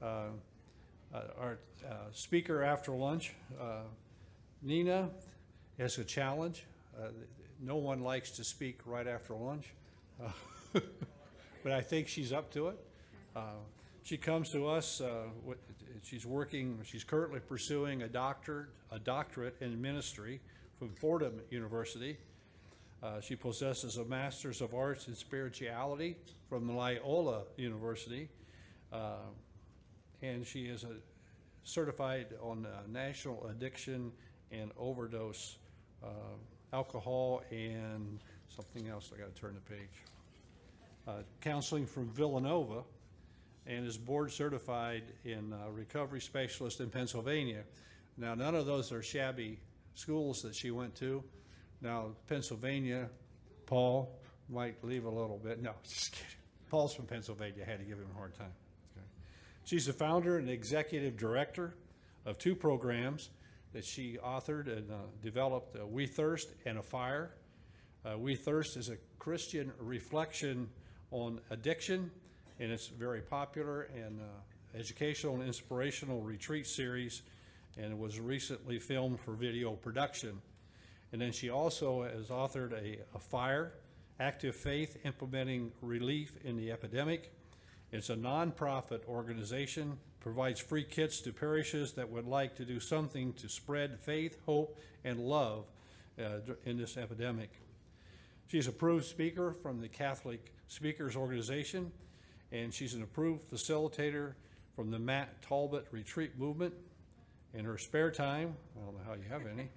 Our speaker after lunch, Nina, has a challenge. No one likes to speak right after lunch, but I think she's up to it. She comes to us, she's currently pursuing a doctorate in ministry from Fordham University. She possesses a Master's of Arts in Spirituality from Loyola University, and she is certified on national addiction and overdose, alcohol, and something else. I got to turn the page. Counseling from Villanova, and is board certified in recovery specialist in Pennsylvania. Now, none of those are shabby schools that she went to. Now, Pennsylvania, Paul might leave a little bit. No, just kidding. Paul's from Pennsylvania. I had to give him a hard time. Okay. She's the founder and executive director of 2 programs that she authored and developed, We Thirst and A Fire. We Thirst is a Christian reflection on addiction, and it's very popular and educational and inspirational retreat series, and it was recently filmed for video production. And then she also has authored a Fire, Active Faith Implementing Relief in the Epidemic. It's a nonprofit organization, provides free kits to parishes that would like to do something to spread faith, hope, and love in this epidemic. She's an approved speaker from the Catholic Speakers Organization, and she's an approved facilitator from the Matt Talbot Retreat Movement. In her spare time, I don't know how you have any,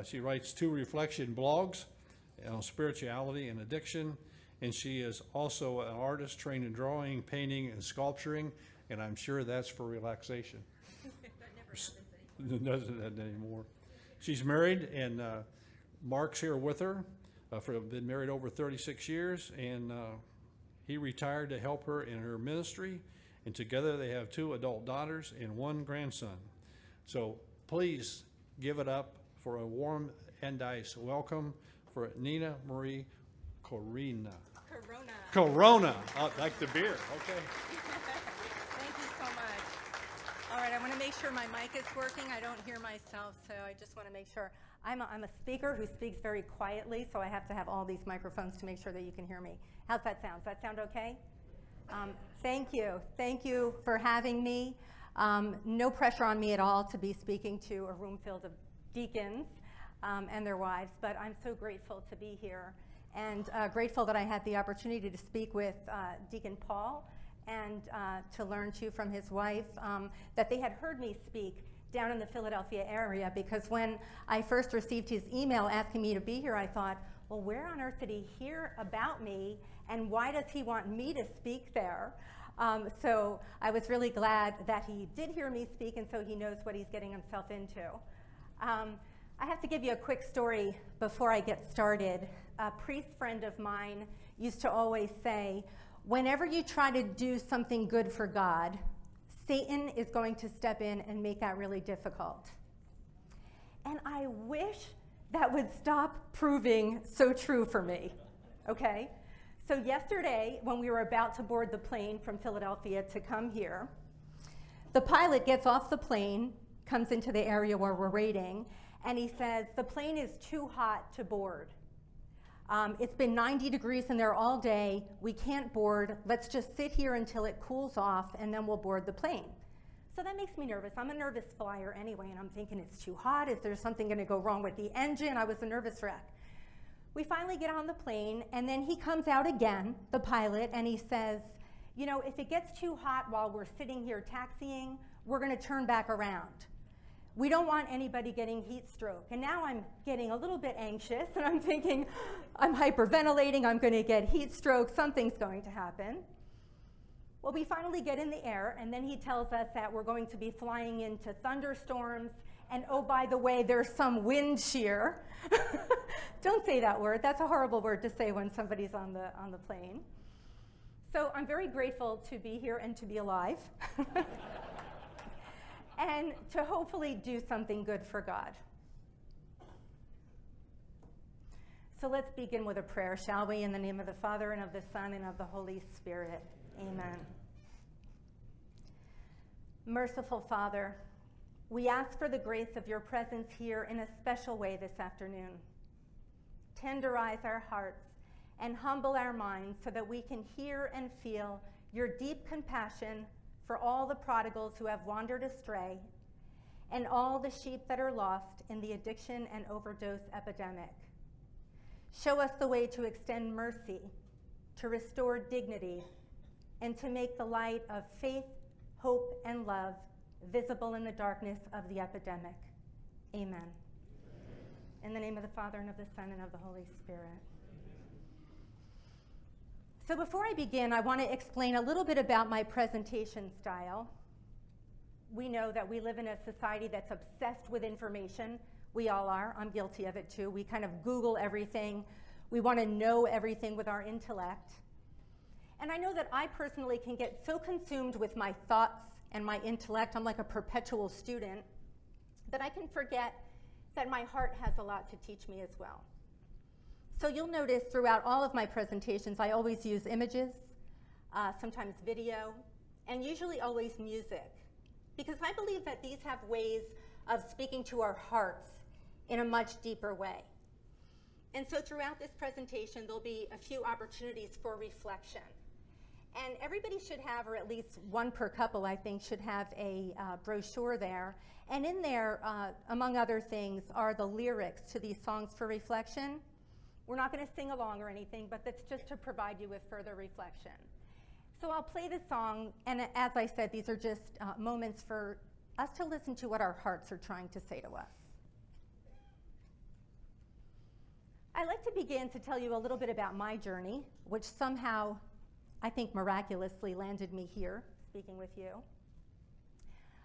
she writes 2 reflection blogs on spirituality and addiction, and she is also an artist trained in drawing, painting, and sculpturing, and I'm sure that's for relaxation. That never happens anymore. She's married, and Mark's here with her. Been married over 36 years, and he retired to help her in her ministry, and together they have 2 adult daughters and 1 grandson. So please give it up for a warm and nice welcome for Nina Marie Corona. Corona, like the beer, okay. Thank you so much. All right, I want to make sure my mic is working. I don't hear myself, so I just want to make sure. I'm a speaker who speaks very quietly, so I have to have all these microphones to make sure that you can hear me. How's that sound? Does that sound okay? Thank you. Thank you for having me. No pressure on me at all to be speaking to a room filled of deacons and their wives, but I'm so grateful to be here, and grateful that I had the opportunity to speak with Deacon Paul and to learn too from his wife that they had heard me speak down in the Philadelphia area, because when I first received his email asking me to be here, I thought, well, where on earth did he hear about me, and why does he want me to speak there? So I was really glad that he did hear me speak, and so he knows what he's getting himself into. I have to give you a quick story before I get started. A priest friend of mine used to always say, whenever you try to do something good for God, Satan is going to step in and make that really difficult. And I wish that would stop proving so true for me, okay? So yesterday, when we were about to board the plane from Philadelphia to come here, the pilot gets off the plane, comes into the area where we're waiting, and he says, the plane is too hot to board. It's been 90 degrees in there all day. We can't board. Let's just sit here until it cools off, and then we'll board the plane. So that makes me nervous. I'm a nervous flyer anyway, and I'm thinking it's too hot. Is there something going to go wrong with the engine? I was a nervous wreck. We finally get on the plane, and then he comes out again, the pilot, and he says, you know, if it gets too hot while we're sitting here taxiing, we're going to turn back around. We don't want anybody getting heat stroke. And now I'm getting a little bit anxious, and I'm thinking, I'm hyperventilating, I'm going to get heat stroke, something's going to happen. Well, we finally get in the air, and then he tells us that we're going to be flying into thunderstorms, and oh, by the way, there's some wind shear. Don't say that word. That's a horrible word to say when somebody's on the plane. So I'm very grateful to be here and to be alive. And to hopefully do something good for God. So let's begin with a prayer, shall we? In the name of the Father, and of the Son, and of the Holy Spirit. Amen. Merciful Father, we ask for the grace of your presence here in a special way this afternoon. Tenderize our hearts and humble our minds so that we can hear and feel your deep compassion for all the prodigals who have wandered astray and all the sheep that are lost in the addiction and overdose epidemic. Show us the way to extend mercy, to restore dignity, and to make the light of faith, hope, and love visible in the darkness of the epidemic. Amen. In the name of the Father, and of the Son, and of the Holy Spirit. So before I begin, I want to explain a little bit about my presentation style. We know that we live in a society that's obsessed with information. We all are. I'm guilty of it too. We kind of Google everything. We want to know everything with our intellect. And I know that I personally can get so consumed with my thoughts and my intellect, I'm like a perpetual student, that I can forget that my heart has a lot to teach me as well. So you'll notice throughout all of my presentations, I always use images, sometimes video, and usually always music, because I believe that these have ways of speaking to our hearts in a much deeper way. And so throughout this presentation, there'll be a few opportunities for reflection. And everybody should have, or at least one per couple, I think, should have a brochure there. And in there, among other things, are the lyrics to these songs for reflection. We're not going to sing along or anything, but that's just to provide you with further reflection. So I'll play the song, and as I said, these are just moments for us to listen to what our hearts are trying to say to us. I'd like to begin to tell you a little bit about my journey, which somehow, I think miraculously landed me here, speaking with you.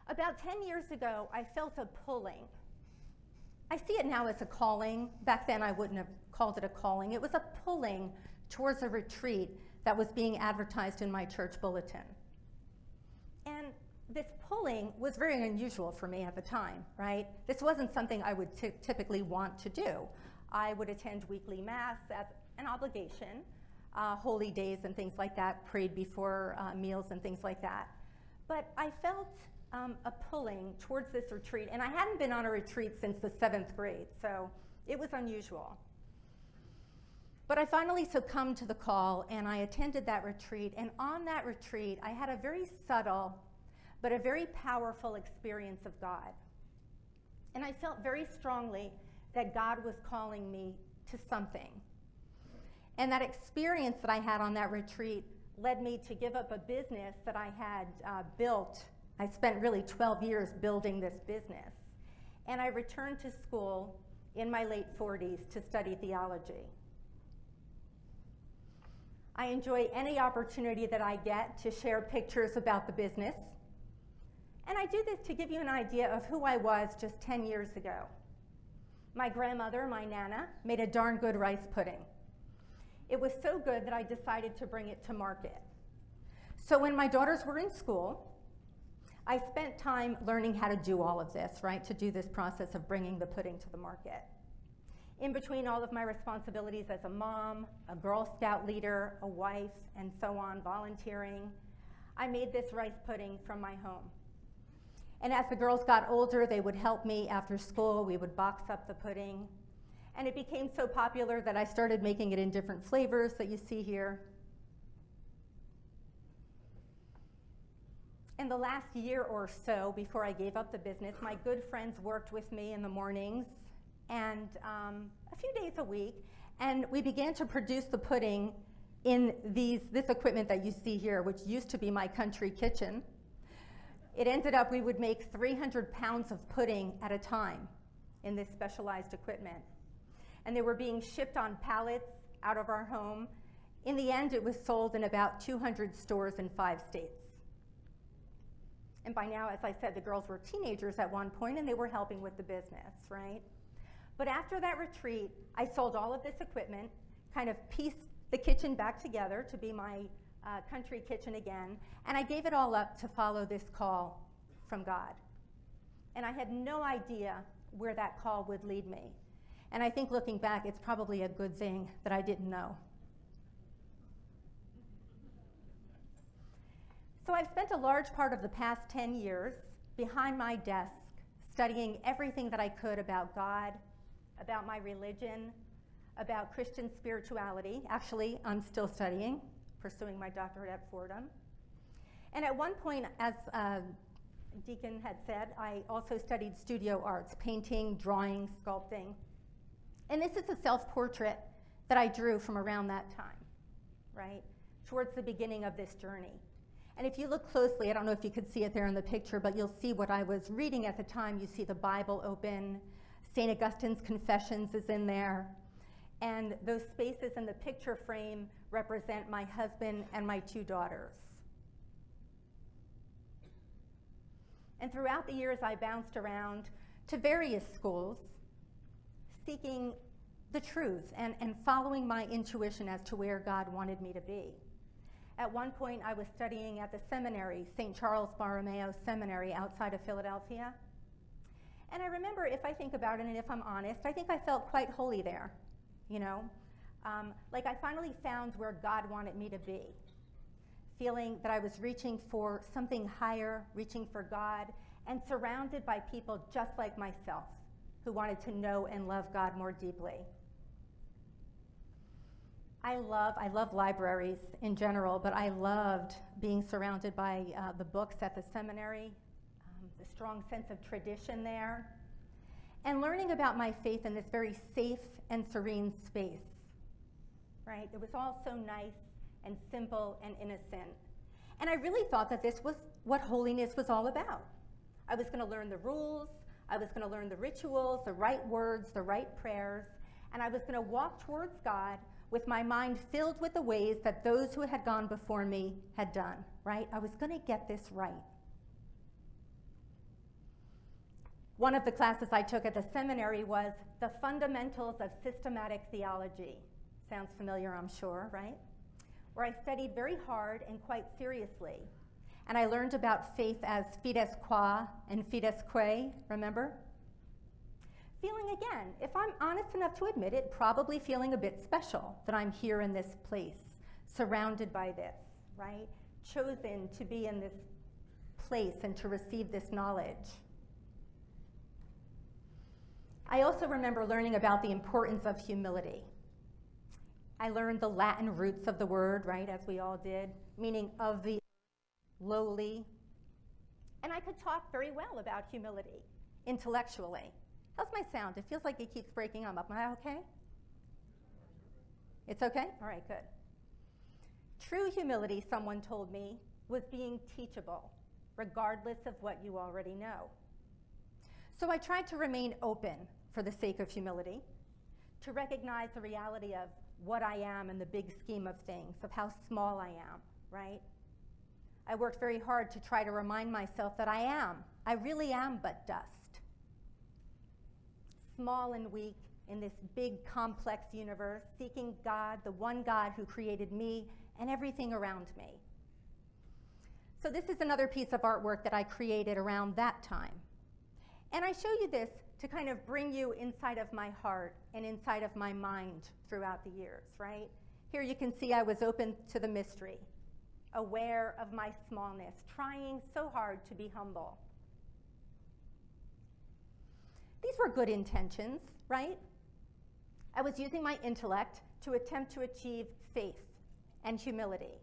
About 10 years ago, I felt a pulling. I see it now as a calling. Back then, I wouldn't have called it a calling. It was a pulling towards a retreat that was being advertised in my church bulletin. And this pulling was very unusual for me at the time, right? This wasn't something I would typically want to do. I would attend weekly mass as an obligation, holy days and things like that, prayed before meals and things like that. But I felt a pulling towards this retreat, and I hadn't been on a retreat since the 7th grade, so it was unusual. But I finally succumbed to the call, and I attended that retreat, and on that retreat, I had a very subtle, but a very powerful experience of God. And I felt very strongly that God was calling me to something. And that experience that I had on that retreat led me to give up a business that I had built. I spent really 12 years building this business. And I returned to school in my late 40s to study theology. I enjoy any opportunity that I get to share pictures about the business. And I do this to give you an idea of who I was just 10 years ago. My grandmother, my Nana, made a darn good rice pudding. It was so good that I decided to bring it to market. So when my daughters were in school, I spent time learning how to do all of this, right? To do this process of bringing the pudding to the market. In between all of my responsibilities as a mom, a Girl Scout leader, a wife, and so on, volunteering, I made this rice pudding from my home. And as the girls got older, they would help me after school. We would box up the pudding. And it became so popular that I started making it in different flavors that you see here. In the last year or so, before I gave up the business, my good friends worked with me in the mornings and a few days a week, and we began to produce the pudding in this equipment that you see here, which used to be my country kitchen. It ended up we would make 300 pounds of pudding at a time in this specialized equipment. And they were being shipped on pallets out of our home. In the end, it was sold in about 200 stores in 5 states. And by now, as I said, the girls were teenagers at one point, and they were helping with the business, right? But after that retreat, I sold all of this equipment, kind of pieced the kitchen back together to be my country kitchen again, and I gave it all up to follow this call from God. And I had no idea where that call would lead me. And I think looking back, it's probably a good thing that I didn't know. So I've spent a large part of the past 10 years behind my desk studying everything that I could about God, about my religion, about Christian spirituality. Actually, I'm still studying, pursuing my doctorate at Fordham. And at one point, as Deacon had said, I also studied studio arts, painting, drawing, sculpting. And this is a self-portrait that I drew from around that time, right? Towards the beginning of this journey. And if you look closely, I don't know if you could see it there in the picture, but you'll see what I was reading at the time. You see the Bible open, St. Augustine's Confessions is in there, and those spaces in the picture frame represent my husband and my 2 daughters. And throughout the years, I bounced around to various schools, seeking the truth and following my intuition as to where God wanted me to be. At one point, I was studying at the seminary, St. Charles Borromeo Seminary outside of Philadelphia. And I remember, if I think about it and if I'm honest, I think I felt quite holy there, you know? Like I finally found where God wanted me to be, feeling that I was reaching for something higher, reaching for God, and surrounded by people just like myself who wanted to know and love God more deeply. I love libraries in general, but I loved being surrounded by the books at the seminary, the strong sense of tradition there, and learning about my faith in this very safe and serene space, right? It was all so nice and simple and innocent. And I really thought that this was what holiness was all about. I was going to learn the rules, I was going to learn the rituals, the right words, the right prayers, and I was going to walk towards God with my mind filled with the ways that those who had gone before me had done, right? I was going to get this right. One of the classes I took at the seminary was the fundamentals of systematic theology. Sounds familiar, I'm sure, right? Where I studied very hard and quite seriously. And I learned about faith as fides qua and fides quae, remember? Feeling, again, if I'm honest enough to admit it, probably feeling a bit special that I'm here in this place, surrounded by this, right? Chosen to be in this place and to receive this knowledge. I also remember learning about the importance of humility. I learned the Latin roots of the word, right, as we all did, meaning of the lowly. And I could talk very well about humility intellectually. How's my sound? It feels like it keeps breaking up. Am I okay? It's okay? All right, good. True humility, someone told me, was being teachable, regardless of what you already know. So I tried to remain open for the sake of humility, to recognize the reality of what I am in the big scheme of things, of how small I am, right? I worked very hard to try to remind myself that I really am but dust. Small and weak in this big, complex universe, seeking God, the one God who created me and everything around me. So this is another piece of artwork that I created around that time. And I show you this to kind of bring you inside of my heart and inside of my mind throughout the years, right? Here you can see I was open to the mystery, aware of my smallness, trying so hard to be humble. These were good intentions, right? I was using my intellect to attempt to achieve faith and humility.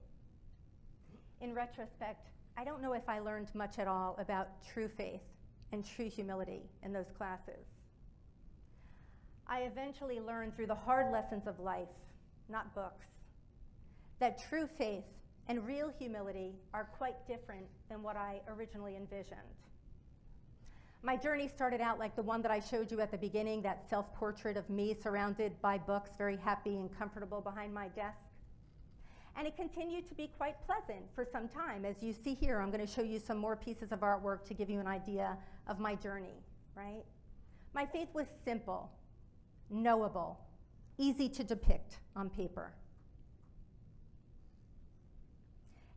In retrospect, I don't know if I learned much at all about true faith and true humility in those classes. I eventually learned through the hard lessons of life, not books, that true faith and real humility are quite different than what I originally envisioned. My journey started out like the one that I showed you at the beginning, that self-portrait of me surrounded by books, very happy and comfortable behind my desk. And it continued to be quite pleasant for some time. As you see here, I'm going to show you some more pieces of artwork to give you an idea of my journey, right? My faith was simple, knowable, easy to depict on paper.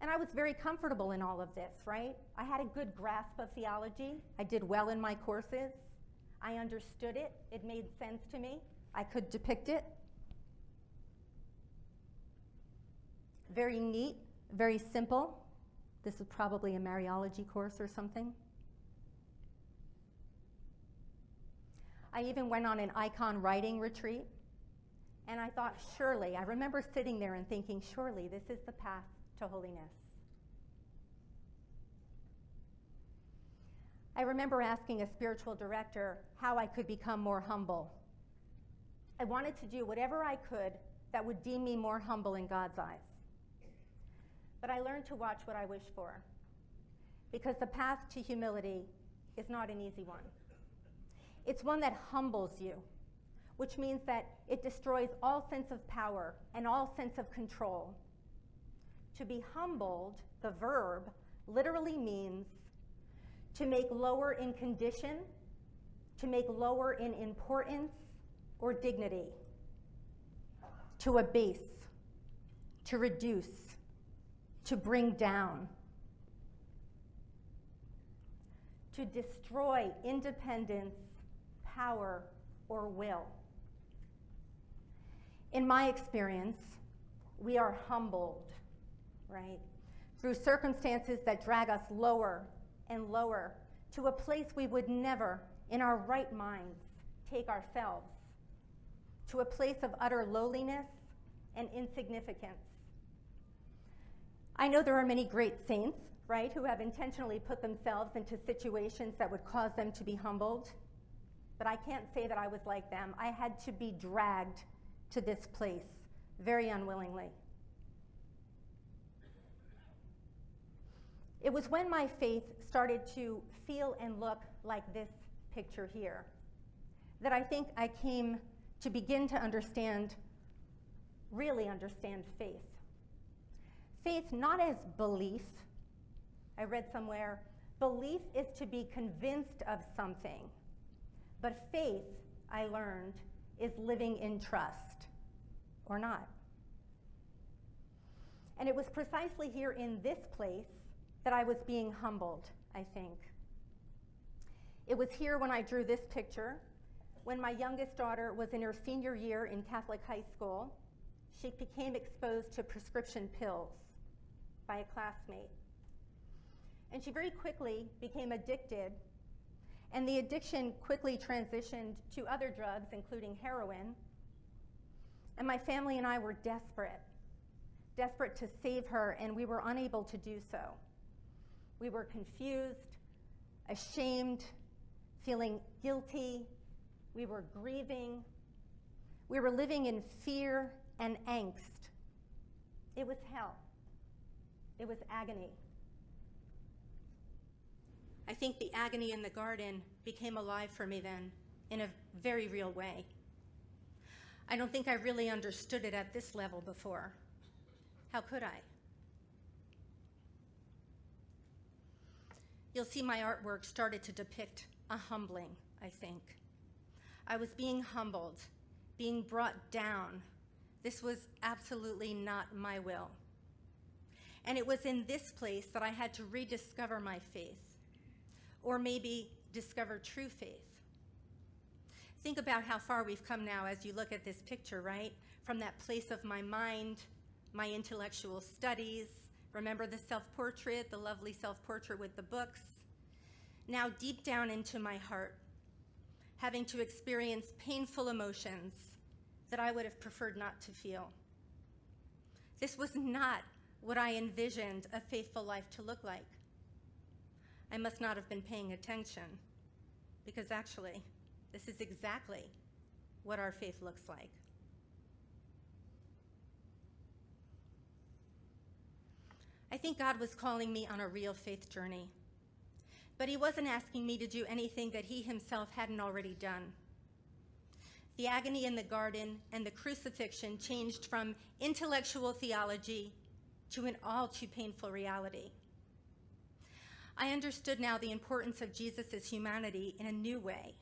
And I was very comfortable in all of this, right? I had a good grasp of theology. I did well in my courses. I understood it. It made sense to me. I could depict it. Very neat, very simple. This was probably a Mariology course or something. I even went on an icon writing retreat, and I thought, surely, I remember sitting there and thinking, surely this is the path to holiness. I remember asking a spiritual director how I could become more humble. I wanted to do whatever I could that would deem me more humble in God's eyes. But I learned to watch what I wish for, because the path to humility is not an easy one. It's one that humbles you, which means that it destroys all sense of power and all sense of control. To be humbled, the verb, literally means to make lower in condition, to make lower in importance or dignity, to abase, to reduce, to bring down, to destroy independence, power, or will. In my experience, we are humbled, right, through circumstances that drag us lower and lower to a place we would never, in our right minds, take ourselves, to a place of utter lowliness and insignificance. I know there are many great saints, right, who have intentionally put themselves into situations that would cause them to be humbled, but I can't say that I was like them. I had to be dragged to this place very unwillingly. It was when my faith started to feel and look like this picture here that I think I came to begin to understand, really understand faith. Faith not as belief. I read somewhere, belief is to be convinced of something, but faith, I learned, is living in trust, or not. And it was precisely here in this place that I was being humbled, I think. It was here when I drew this picture, when my youngest daughter was in her senior year in Catholic high school. She became exposed to prescription pills by a classmate. And she very quickly became addicted, and the addiction quickly transitioned to other drugs, including heroin. And my family and I were desperate to save her, and we were unable to do so. We were confused, ashamed, feeling guilty. We were grieving. We were living in fear and angst. It was hell. It was agony. I think the agony in the garden became alive for me then in a very real way. I don't think I really understood it at this level before. How could I? You'll see my artwork started to depict a humbling, I think. I was being humbled, being brought down. This was absolutely not my will. And it was in this place that I had to rediscover my faith, or maybe discover true faith. Think about how far we've come now as you look at this picture, right? From that place of my mind, my intellectual studies. Remember the self-portrait, the lovely self-portrait with the books? Now deep down into my heart, having to experience painful emotions that I would have preferred not to feel. This was not what I envisioned a faithful life to look like. I must not have been paying attention, because actually, this is exactly what our faith looks like. I think God was calling me on a real faith journey, but he wasn't asking me to do anything that he himself hadn't already done. The agony in the garden and the crucifixion changed from intellectual theology to an all too painful reality. I understood now the importance of Jesus' humanity in a new way.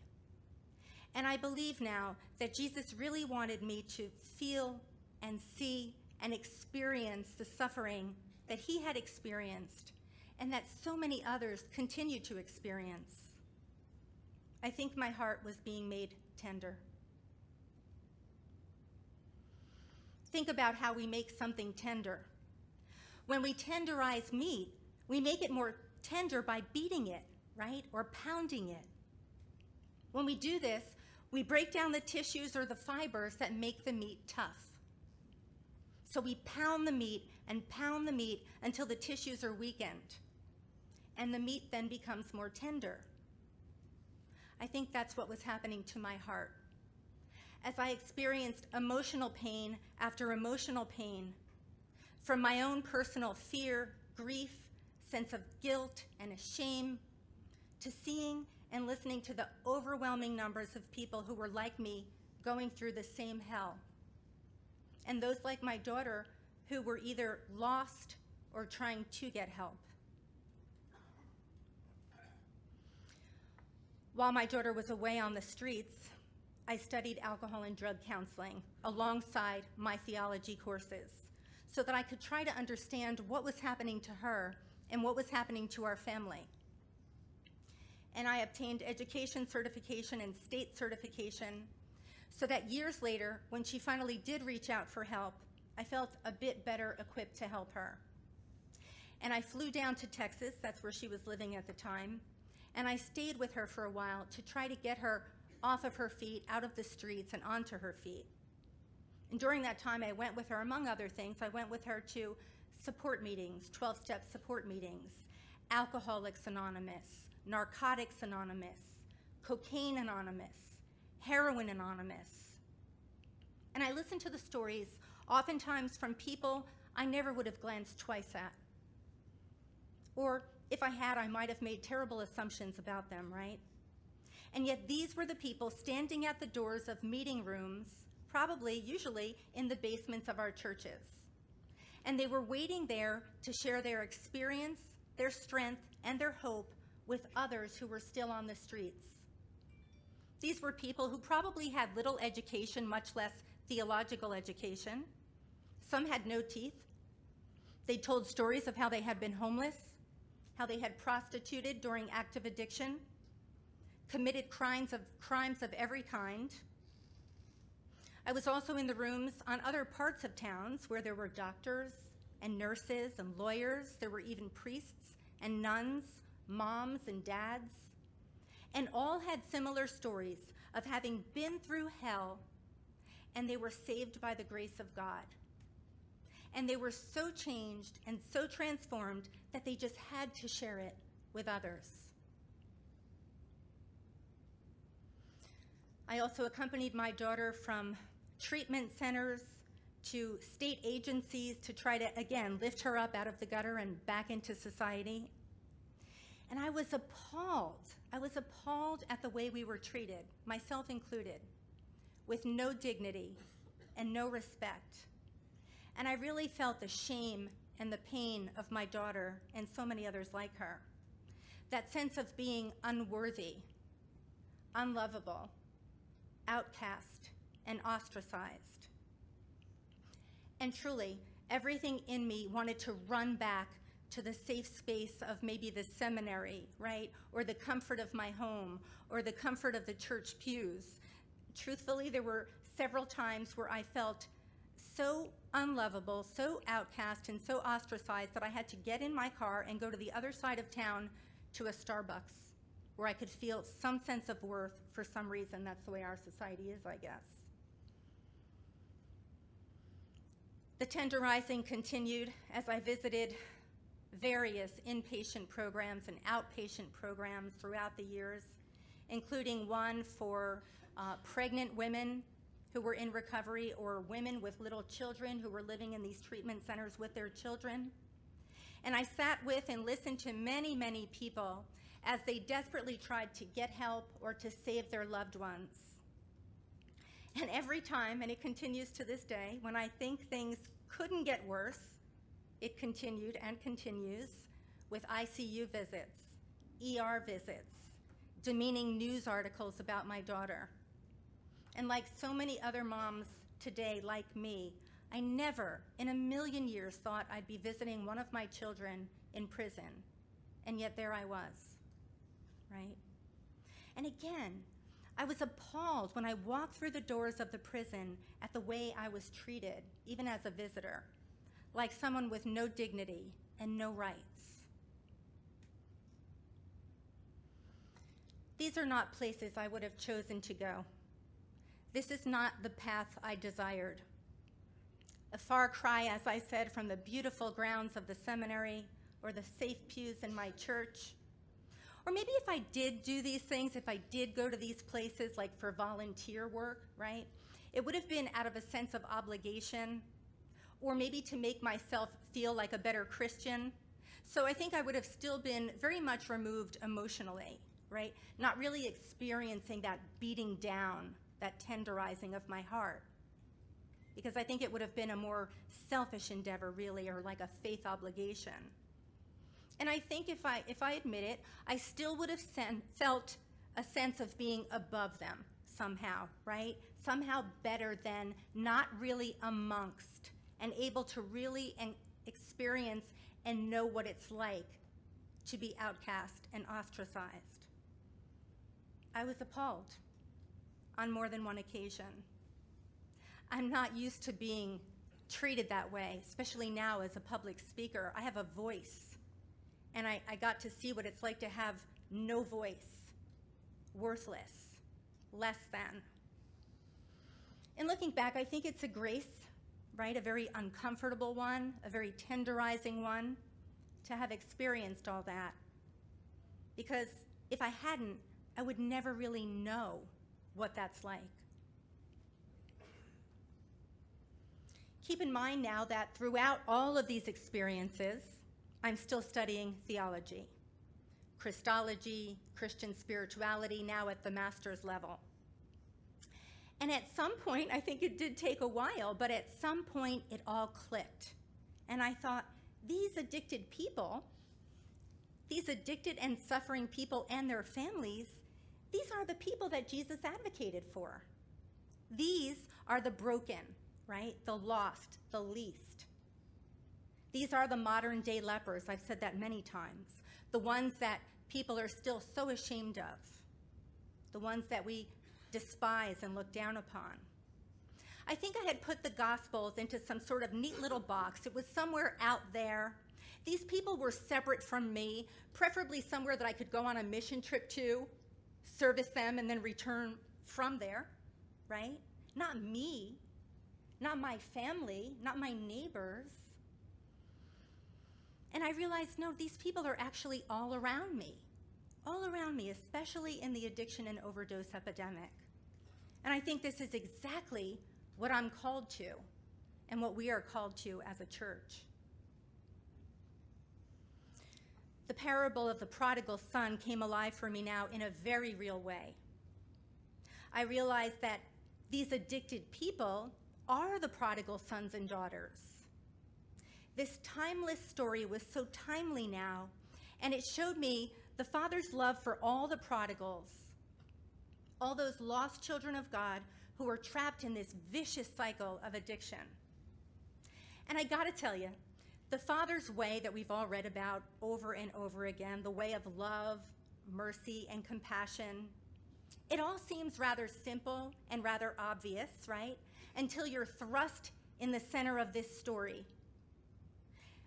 And I believe now that Jesus really wanted me to feel and see and experience the suffering that he had experienced and that so many others continue to experience. I think my heart was being made tender. Think about how we make something tender. When we tenderize meat, We make it more tender by beating it, right? Or pounding it. When we do this, we break down the tissues or the fibers that make the meat tough. So we pound the meat until the tissues are weakened, and the meat then becomes more tender. I think that's what was happening to my heart. As I experienced emotional pain after emotional pain, from my own personal fear, grief, sense of guilt and shame, to seeing and listening to the overwhelming numbers of people who were like me going through the same hell. And those like my daughter who were either lost or trying to get help. While my daughter was away on the streets, I studied alcohol and drug counseling alongside my theology courses so that I could try to understand what was happening to her and what was happening to our family. And I obtained education certification and state certification so that years later, when she finally did reach out for help, I felt a bit better equipped to help her. And I flew down to Texas, that's where she was living at the time, and I stayed with her for a while to try to get her off of her feet, out of the streets, and onto her feet. And during that time, I went with her, among other things, I went with her to support meetings, 12-step support meetings, Alcoholics Anonymous, Narcotics Anonymous, Cocaine Anonymous, Heroin Anonymous. And I listened to the stories, oftentimes from people I never would have glanced twice at. Or if I had, I might have made terrible assumptions about them, right? And yet these were the people standing at the doors of meeting rooms, probably, usually, in the basements of our churches. And they were waiting there to share their experience, their strength, and their hope with others who were still on the streets. These were people who probably had little education, much less theological education. Some had no teeth. They told stories of how they had been homeless, how they had prostituted during active addiction, committed crimes of every kind. I was also in the rooms on other parts of towns where there were doctors and nurses and lawyers. There were even priests and nuns, moms and dads, and all had similar stories of having been through hell, and they were saved by the grace of God. And they were so changed and so transformed that they just had to share it with others. I also accompanied my daughter from treatment centers to state agencies to try to, again, lift her up out of the gutter and back into society. And I was appalled. I was appalled at the way we were treated, myself included, with no dignity and no respect. And I really felt the shame and the pain of my daughter and so many others like her. That sense of being unworthy, unlovable, outcast, and ostracized. And truly, everything in me wanted to run back to the safe space of maybe the seminary, right? Or the comfort of my home, or the comfort of the church pews. Truthfully, there were several times where I felt so unlovable, so outcast, and so ostracized that I had to get in my car and go to the other side of town to a Starbucks, where I could feel some sense of worth for some reason. That's the way our society is, I guess. The tenderizing continued as I visited various inpatient programs and outpatient programs throughout the years, including one for pregnant women who were in recovery, or women with little children who were living in these treatment centers with their children. And I sat with and listened to many, many people as they desperately tried to get help or to save their loved ones. And every time, and it continues to this day, when I think things couldn't get worse, it continued and continues with ICU visits, ER visits, demeaning news articles about my daughter. And like so many other moms today, like me, I never in a million years thought I'd be visiting one of my children in prison. And yet there I was, right? And again, I was appalled when I walked through the doors of the prison at the way I was treated, even as a visitor, like someone with no dignity and no rights. These are not places I would have chosen to go. This is not the path I desired. A far cry, as I said, from the beautiful grounds of the seminary or the safe pews in my church. Or maybe if I did do these things, if I did go to these places like for volunteer work, right, it would have been out of a sense of obligation, or maybe to make myself feel like a better Christian. So I think I would have still been very much removed emotionally, right? Not really experiencing that beating down, that tenderizing of my heart. Because I think it would have been a more selfish endeavor, really, or like a faith obligation. And I think if I admit it, I still would have felt a sense of being above them somehow, right? Somehow better than, not really amongst, and able to really experience and know what it's like to be outcast and ostracized. I was appalled on more than one occasion. I'm not used to being treated that way, especially now as a public speaker. I have a voice, and I got to see what it's like to have no voice, worthless, less than. And looking back, I think it's a grace, right? A very uncomfortable one, a very tenderizing one, to have experienced all that. Because if I hadn't, I would never really know what that's like. Keep in mind now that throughout all of these experiences, I'm still studying theology, Christology, Christian spirituality, now at the master's level. And at some point, I think it did take a while, but at some point it all clicked. And I thought, these addicted people, these addicted and suffering people and their families, these are the people that Jesus advocated for. These are the broken, right? The lost, the least. These are the modern day lepers. I've said that many times. The ones that people are still so ashamed of. The ones that we despise and look down upon. I think I had put the Gospels into some sort of neat little box. It was somewhere out there. These people were separate from me, preferably somewhere that I could go on a mission trip to, service them, and then return from there, right? Not me, not my family, not my neighbors. And I realized, no, these people are actually all around me, especially in the addiction and overdose epidemic. And I think this is exactly what I'm called to and what we are called to as a church. The parable of the prodigal son came alive for me now in a very real way. I realized that these addicted people are the prodigal sons and daughters. This timeless story was so timely now, and it showed me the Father's love for all the prodigals, all those lost children of God who were trapped in this vicious cycle of addiction. And I gotta tell you, the Father's way that we've all read about over and over again, the way of love, mercy, and compassion, it all seems rather simple and rather obvious, right? Until you're thrust in the center of this story.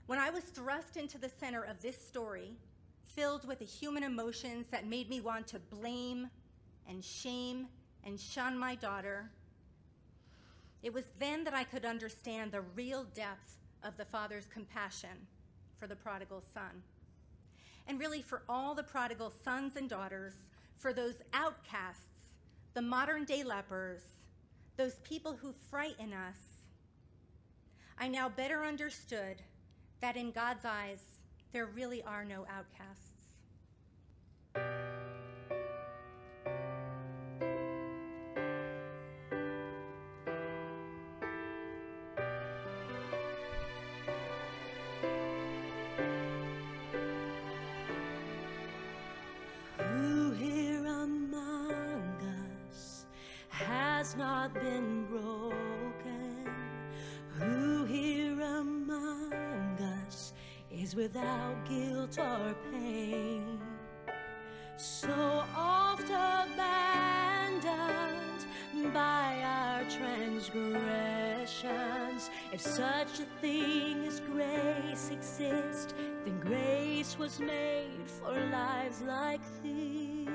When I was thrust into the center of this story, filled with the human emotions that made me want to blame and shame and shun my daughter, it was then that I could understand the real depth of the Father's compassion for the prodigal son. And really for all the prodigal sons and daughters, for those outcasts, the modern day lepers, those people who frighten us, I now better understood that in God's eyes, there really are no outcasts. Who here among us has not been broken? Who here among us is without guilt or pain? So oft abandoned by our transgressions. If such a thing as grace exists, then grace was made for lives like these.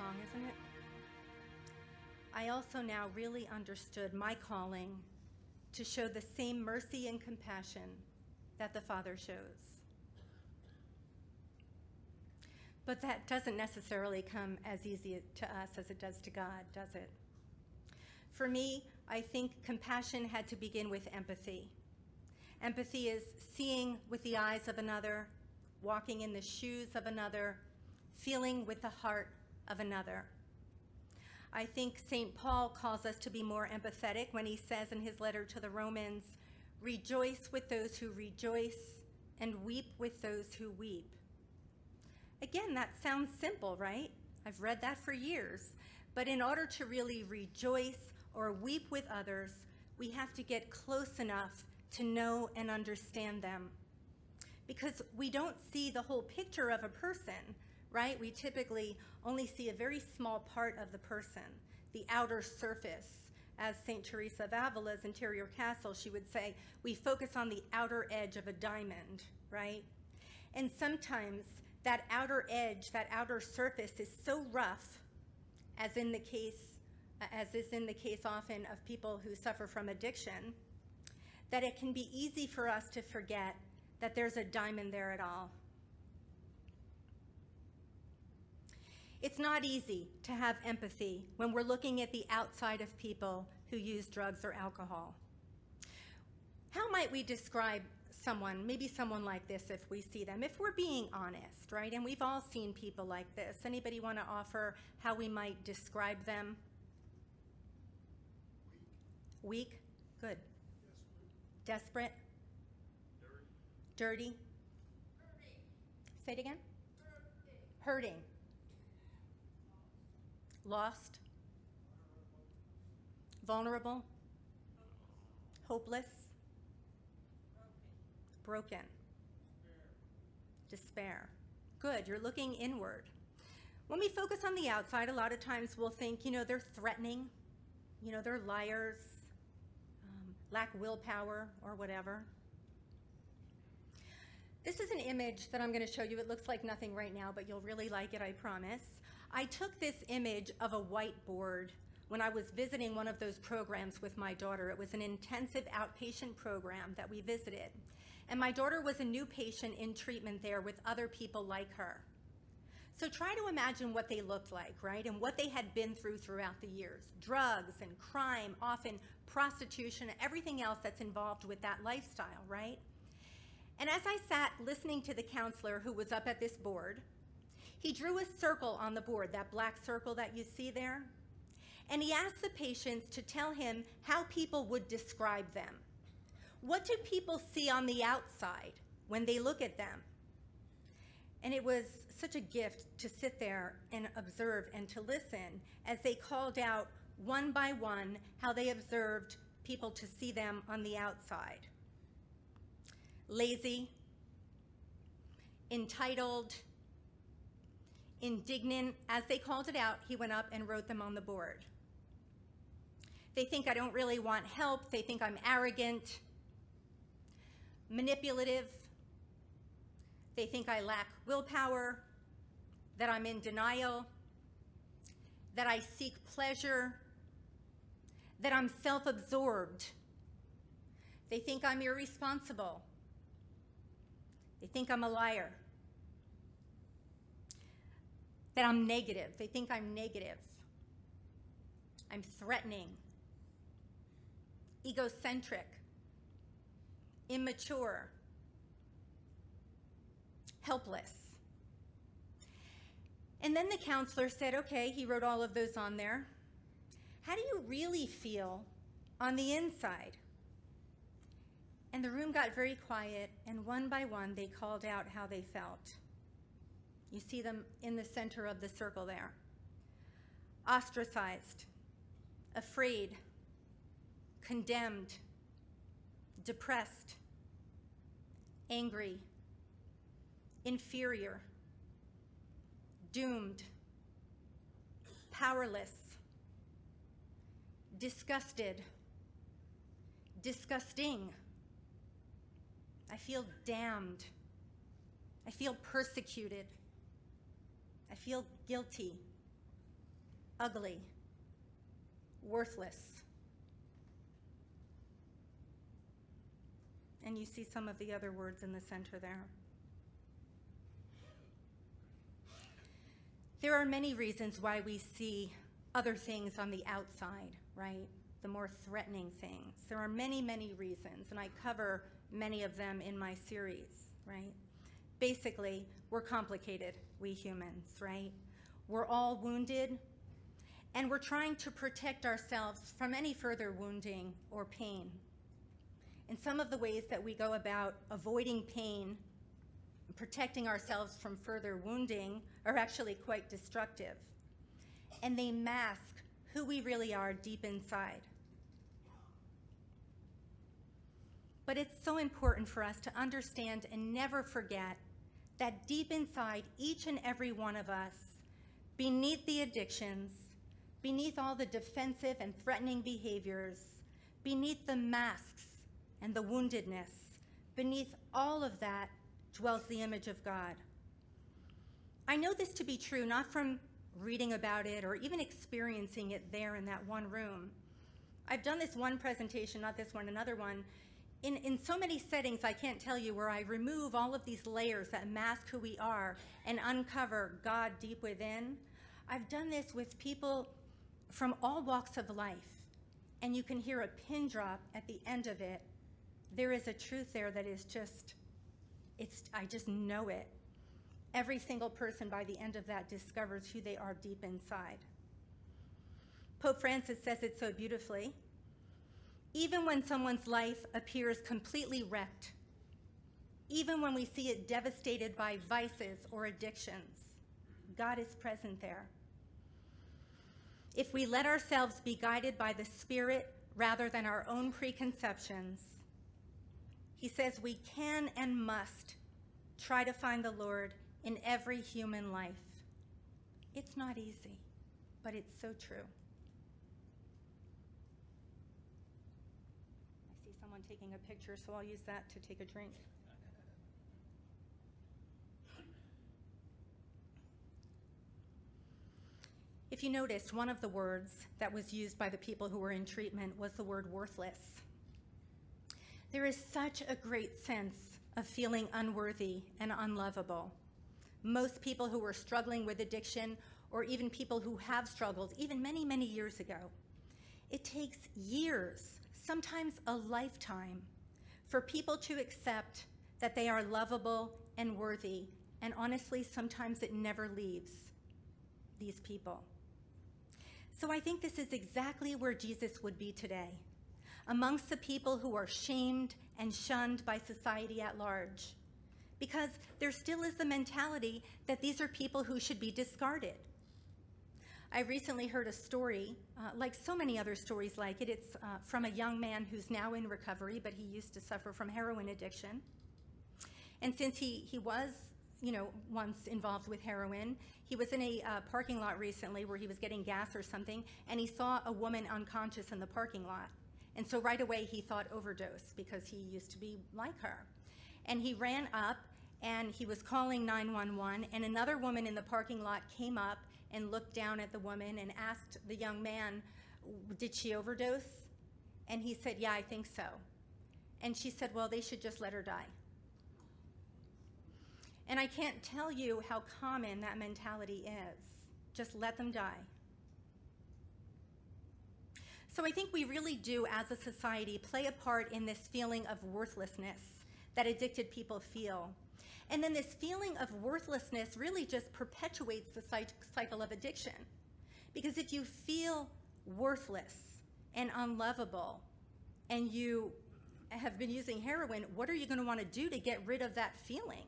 song, isn't it? I also now really understood my calling to show the same mercy and compassion that the Father shows. But that doesn't necessarily come as easy to us as it does to God, does it? For me, I think compassion had to begin with empathy. Empathy is seeing with the eyes of another, walking in the shoes of another, feeling with the heart of another. I think St. Paul calls us to be more empathetic when he says in his letter to the Romans, "Rejoice with those who rejoice and weep with those who weep." Again, that sounds simple, right? I've read that for years. But in order to really rejoice or weep with others, we have to get close enough to know and understand them. Because we don't see the whole picture of a person, right? We typically only see a very small part of the person, the outer surface. As St. Teresa of Avila's interior castle, she would say, we focus on the outer edge of a diamond, right? And sometimes that outer edge, that outer surface is so rough, as is in the case often of people who suffer from addiction, that it can be easy for us to forget that there's a diamond there at all. It's not easy to have empathy when we're looking at the outside of people who use drugs or alcohol. How might we describe someone, maybe someone like this if we see them, if we're being honest, right? And we've all seen people like this. Anybody want to offer how we might describe them? Weak? Good. Desperate? Dirty? Say it again? Hurting. Lost? Vulnerable? Hopeless? Broken? Despair. Good, you're looking inward. When we focus on the outside, a lot of times we'll think, they're threatening, they're liars, lack willpower, or whatever. This is an image that I'm going to show you. It looks like nothing right now, but you'll really like it, I promise. I took this image of a whiteboard when I was visiting one of those programs with my daughter. It was an intensive outpatient program that we visited. And my daughter was a new patient in treatment there with other people like her. So try to imagine what they looked like, right? And what they had been through throughout the years. Drugs and crime, often prostitution, everything else that's involved with that lifestyle, right? And as I sat listening to the counselor who was up at this board, he drew a circle on the board, that black circle that you see there, and he asked the patients to tell him how people would describe them. What do people see on the outside when they look at them? And it was such a gift to sit there and observe and to listen as they called out one by one how they observed people to see them on the outside. Lazy, entitled, indignant. As they called it out, he went up and wrote them on the board. They think I don't really want help. They think I'm arrogant, manipulative. They think I lack willpower, that I'm in denial, that I seek pleasure, that I'm self-absorbed. They think I'm irresponsible. They think I'm a liar. That I'm negative. They think I'm negative. I'm threatening, egocentric, immature, helpless. And then the counselor said, okay, he wrote all of those on there. How do you really feel on the inside? And the room got very quiet, and one by one they called out how they felt. You see them in the center of the circle there. Ostracized, afraid, condemned, depressed, angry, inferior, doomed, powerless, disgusted, disgusting. I feel damned. I feel persecuted. I feel guilty. ugly, worthless. And you see some of the other words in the center there. There are many reasons why we see other things on the outside, right? The more threatening things. There are many, many reasons, and I cover many of them in my series, right? Basically, we're complicated, we humans, right? We're all wounded, and we're trying to protect ourselves from any further wounding or pain. And some of the ways that we go about avoiding pain, protecting ourselves from further wounding, are actually quite destructive. And they mask who we really are deep inside. But it's so important for us to understand and never forget that deep inside each and every one of us, beneath the addictions, beneath all the defensive and threatening behaviors, beneath the masks and the woundedness, beneath all of that dwells the image of God. I know this to be true, not from reading about it or even experiencing it there in that one room. I've done this one presentation, not this one, another one, in so many settings I can't tell you, where I remove all of these layers that mask who we are and uncover God deep within. I've done this with people from all walks of life, and you can hear a pin drop at the end of it. There is a truth there that is just, I just know it. Every single person by the end of that discovers who they are deep inside. Pope Francis says it so beautifully. Even when someone's life appears completely wrecked, even when we see it devastated by vices or addictions, God is present there. If we let ourselves be guided by the Spirit rather than our own preconceptions, he says we can and must try to find the Lord in every human life. It's not easy, but it's so true. I see someone taking a picture, so I'll use that to take a drink. If you noticed, one of the words that was used by the people who were in treatment was the word worthless. There is such a great sense of feeling unworthy and unlovable. Most people who are struggling with addiction, or even people who have struggled, even many, many years ago, it takes years, sometimes a lifetime, for people to accept that they are lovable and worthy, and honestly, sometimes it never leaves these people. So I think this is exactly where Jesus would be today, amongst the people who are shamed and shunned by society at large, because there still is the mentality that these are people who should be discarded. I recently heard a story, like so many other stories like it. It's from a young man who's now in recovery, but he used to suffer from heroin addiction. And since he was, once involved with heroin, he was in a parking lot recently where he was getting gas or something, and he saw a woman unconscious in the parking lot. And so right away he thought overdose, because he used to be like her. And he ran up and he was calling 911, and another woman in the parking lot came up and looked down at the woman and asked the young man, did she overdose? And he said, yeah, I think so. And she said, well, they should just let her die. And I can't tell you how common that mentality is. Just let them die. So I think we really do, as a society, play a part in this feeling of worthlessness that addicted people feel. And then this feeling of worthlessness really just perpetuates the cycle of addiction. Because if you feel worthless and unlovable, and you have been using heroin, what are you going to want to do to get rid of that feeling?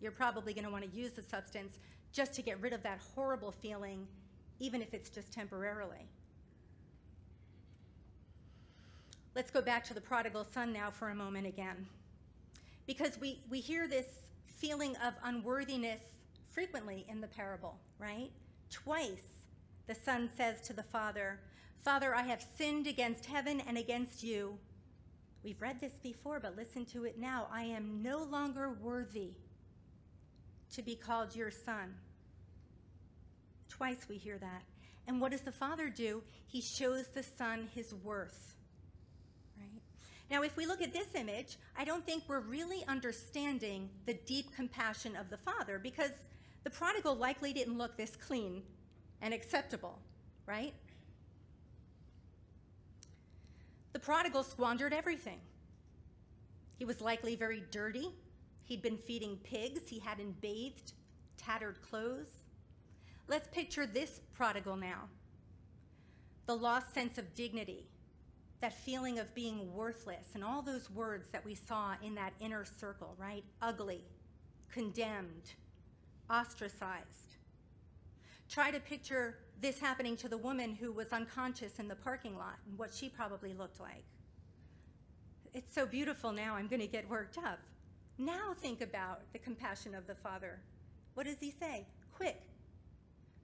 You're probably going to want to use the substance just to get rid of that horrible feeling, even if it's just temporarily. Let's go back to the prodigal son now for a moment again. Because we hear this feeling of unworthiness frequently in the parable, right? Twice the son says to the father, Father, I have sinned against heaven and against you. We've read this before, but listen to it now. I am no longer worthy to be called your son. Twice we hear that. And what does the Father do? He shows the Son his worth, right? Now, if we look at this image, I don't think we're really understanding the deep compassion of the Father, because the prodigal likely didn't look this clean and acceptable, right? The prodigal squandered everything. He was likely very dirty. He'd been feeding pigs. He hadn't bathed, tattered clothes. Let's picture this prodigal now. The lost sense of dignity, that feeling of being worthless, and all those words that we saw in that inner circle, right? Ugly, condemned, ostracized. Try to picture this happening to the woman who was unconscious in the parking lot and what she probably looked like. It's so beautiful now, I'm going to get worked up. Now think about the compassion of the Father. What does he say? Quick,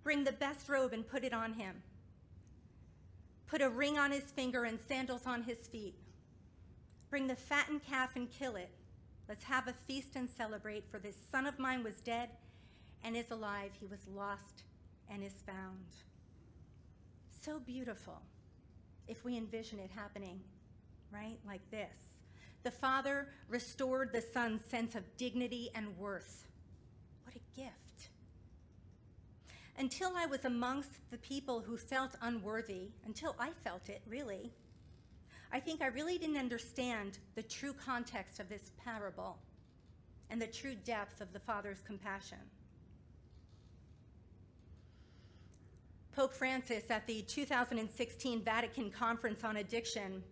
bring the best robe and put it on him. Put a ring on his finger and sandals on his feet. Bring the fattened calf and kill it. Let's have a feast and celebrate, for this son of mine was dead and is alive. He was lost and is found. So beautiful if we envision it happening, right? Like this. The Father restored the Son's sense of dignity and worth. What a gift. Until I was amongst the people who felt unworthy, until I felt it, really, I think I really didn't understand the true context of this parable and the true depth of the Father's compassion. Pope Francis, at the 2016 Vatican Conference on Addiction,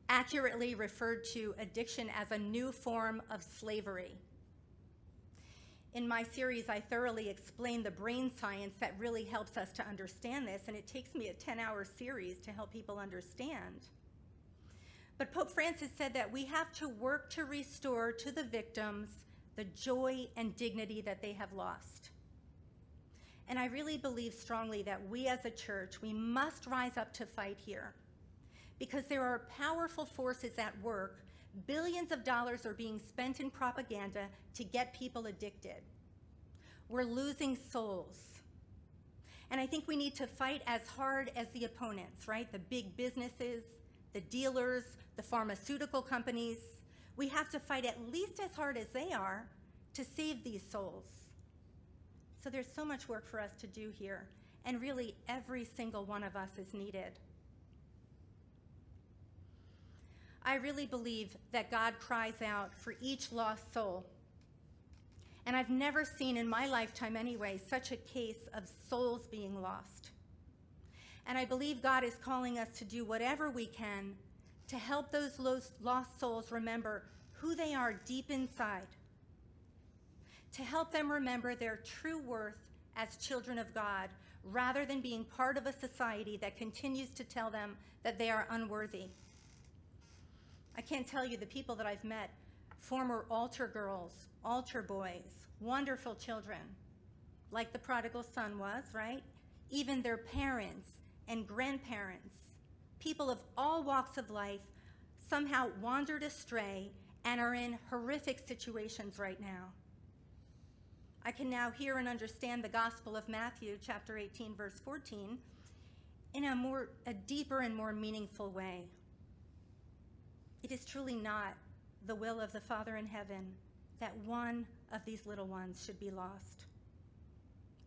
accurately referred to addiction as a new form of slavery. In my series, I thoroughly explain the brain science that really helps us to understand this, and it takes me a 10-hour series to help people understand. But Pope Francis said that we have to work to restore to the victims the joy and dignity that they have lost. And I really believe strongly that we as a church, we must rise up to fight here, because there are powerful forces at work. Billions of dollars are being spent in propaganda to get people addicted. We're losing souls. And I think we need to fight as hard as the opponents, right? The big businesses, the dealers, the pharmaceutical companies. We have to fight at least as hard as they are to save these souls. So there's so much work for us to do here, and really every single one of us is needed. I really believe that God cries out for each lost soul. And I've never seen in my lifetime anyway such a case of souls being lost. And I believe God is calling us to do whatever we can to help those lost souls remember who they are deep inside, to help them remember their true worth as children of God, rather than being part of a society that continues to tell them that they are unworthy. I can't tell you the people that I've met, former altar girls, altar boys, wonderful children, like the prodigal son was, right? Even their parents and grandparents, people of all walks of life, somehow wandered astray and are in horrific situations right now. I can now hear and understand the Gospel of Matthew, chapter 18, verse 14, in a deeper and more meaningful way. It is truly not the will of the Father in heaven that one of these little ones should be lost.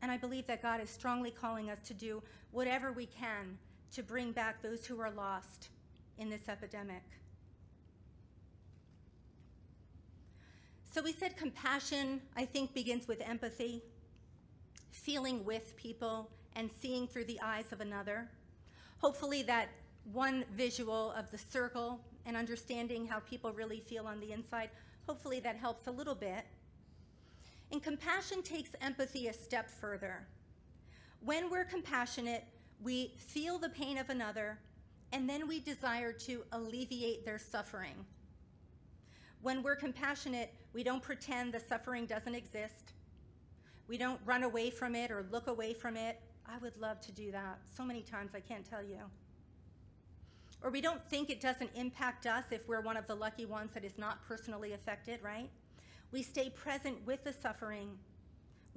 And I believe that God is strongly calling us to do whatever we can to bring back those who are lost in this epidemic. So we said compassion, I think, begins with empathy, feeling with people and seeing through the eyes of another. Hopefully that one visual of the circle and understanding how people really feel on the inside, hopefully that helps a little bit. And compassion takes empathy a step further. When we're compassionate, we feel the pain of another, and then we desire to alleviate their suffering. When we're compassionate, we don't pretend the suffering doesn't exist. We don't run away from it or look away from it. I would love to do that so many times, I can't tell you. Or we don't think it doesn't impact us if we're one of the lucky ones that is not personally affected, right? We stay present with the suffering.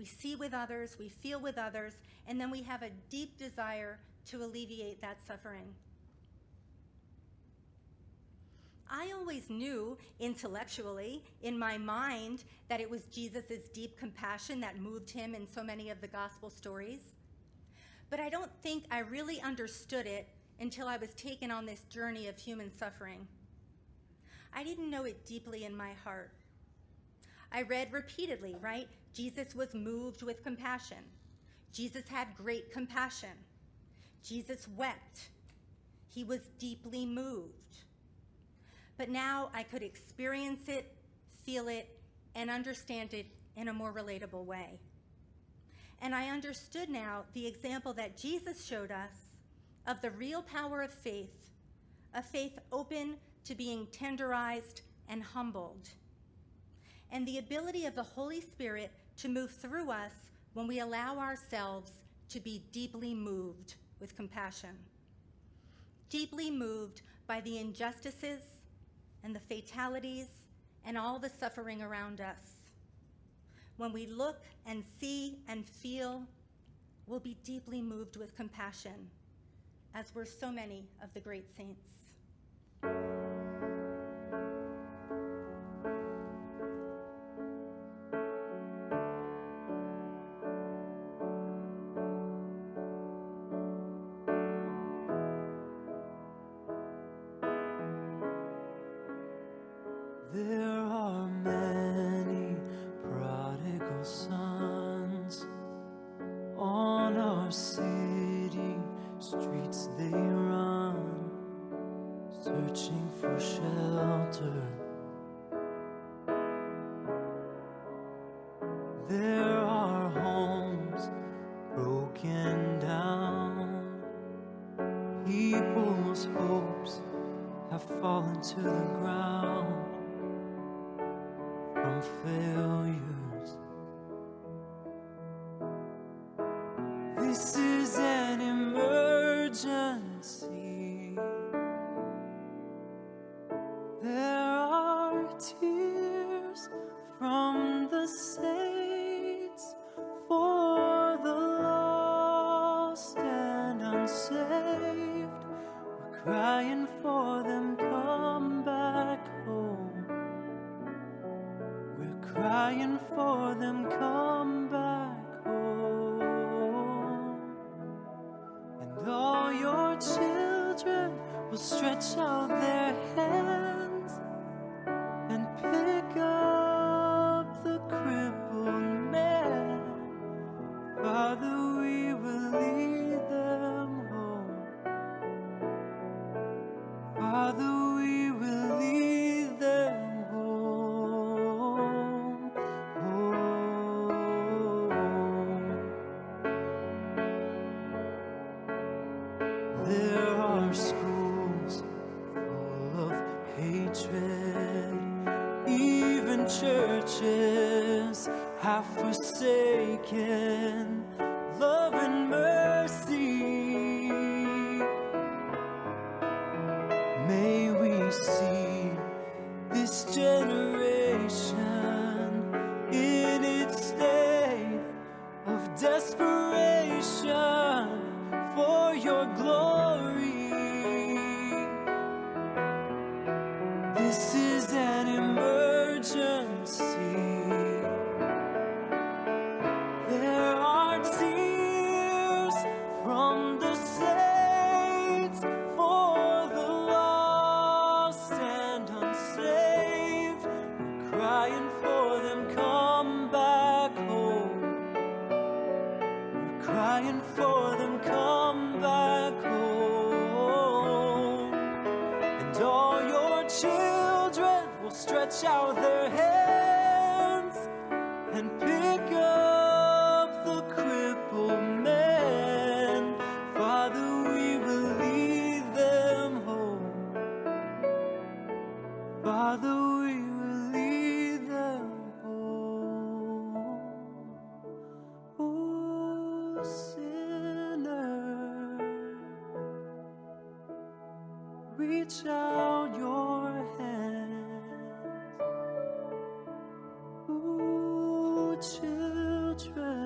we see with others, we feel with others, and then we have a deep desire to alleviate that suffering. I always knew intellectually, in my mind, that it was Jesus' deep compassion that moved him in so many of the gospel stories. But I don't think I really understood it until I was taken on this journey of human suffering. I didn't know it deeply in my heart. I read repeatedly, right? Jesus was moved with compassion. Jesus had great compassion. Jesus wept. He was deeply moved. But now I could experience it, feel it, and understand it in a more relatable way. And I understood now the example that Jesus showed us of the real power of faith, a faith open to being tenderized and humbled, and the ability of the Holy Spirit to move through us when we allow ourselves to be deeply moved with compassion, deeply moved by the injustices and the fatalities and all the suffering around us. When we look and see and feel, we'll be deeply moved with compassion, as were so many of the great saints. There are many prodigal sons on our city streets. They run, searching for shelter. There are homes broken down. People's hopes have fallen to the ground from failures. This is an emergency. There are tears from the saints for the lost and unsaved. We're crying for them, come back home. We're crying for them, come back home. And all your children will stretch out their hands and pick up the crippled man. Father, we will lead them home. Father, we will lead them home. Home. There are schools full of hatred. Even churches have forsaken love and mercy. May we see this generation in its state of desperation for your glory. This is an emergency. There are tears from the saints for the lost and unsaved. We're crying for them, come back home. We're crying for them, come back home. And all your children will stretch out their hands and pick up the crippled man. Father, we will lead them home. Father, we will lead them home. Oh, sinner, reach out your hands. Ooh, children,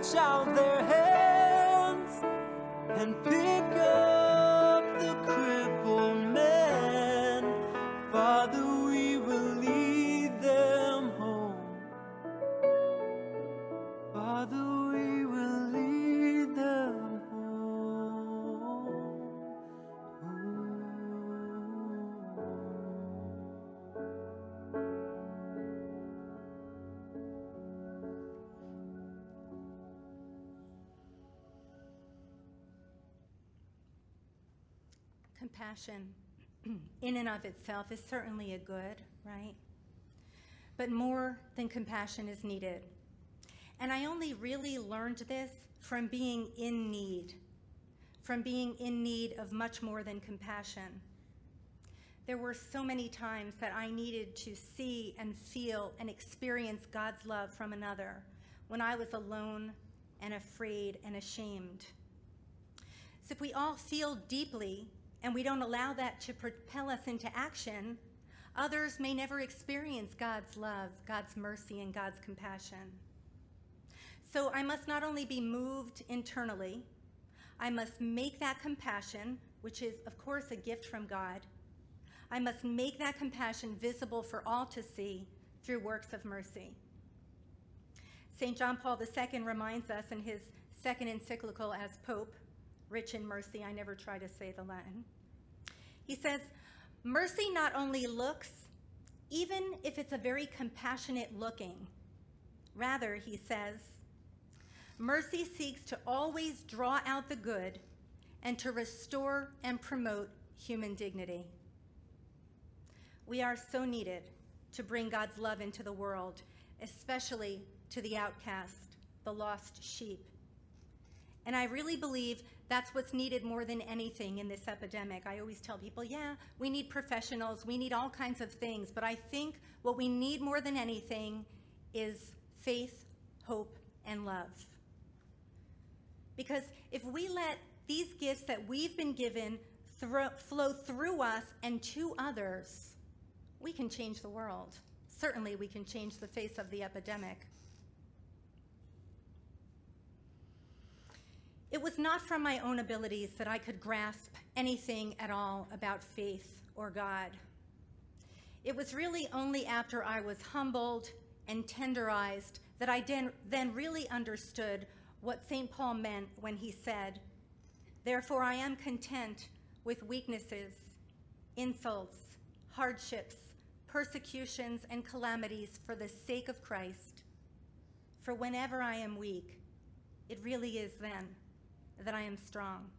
reach out their hands and pick up the crippled man. Father, we will lead them home. Father, we will lead them home. Compassion in and of itself is certainly a good, right? But more than compassion is needed. And I only really learned this from being in need of much more than compassion. There were so many times that I needed to see and feel and experience God's love from another when I was alone and afraid and ashamed. So if we all feel deeply and we don't allow that to propel us into action, others may never experience God's love, God's mercy, and God's compassion. So I must not only be moved internally, I must make that compassion, which is, of course, a gift from God. I must make that compassion visible for all to see through works of mercy. St. John Paul II reminds us in his second encyclical as Pope, rich in mercy, I never try to say the Latin. He says, mercy not only looks, even if it's a very compassionate looking. Rather, he says, mercy seeks to always draw out the good and to restore and promote human dignity. We are so needed to bring God's love into the world, especially to the outcast, the lost sheep. And I really believe that's what's needed more than anything in this epidemic. I always tell people, yeah, we need professionals, we need all kinds of things, but I think what we need more than anything is faith, hope, and love. Because if we let these gifts that we've been given flow through us and to others, we can change the world. Certainly we can change the face of the epidemic. It was not from my own abilities that I could grasp anything at all about faith or God. It was really only after I was humbled and tenderized that I then really understood what St. Paul meant when he said, "Therefore I am content with weaknesses, insults, hardships, persecutions, and calamities for the sake of Christ. For whenever I am weak, it really is then that I am strong."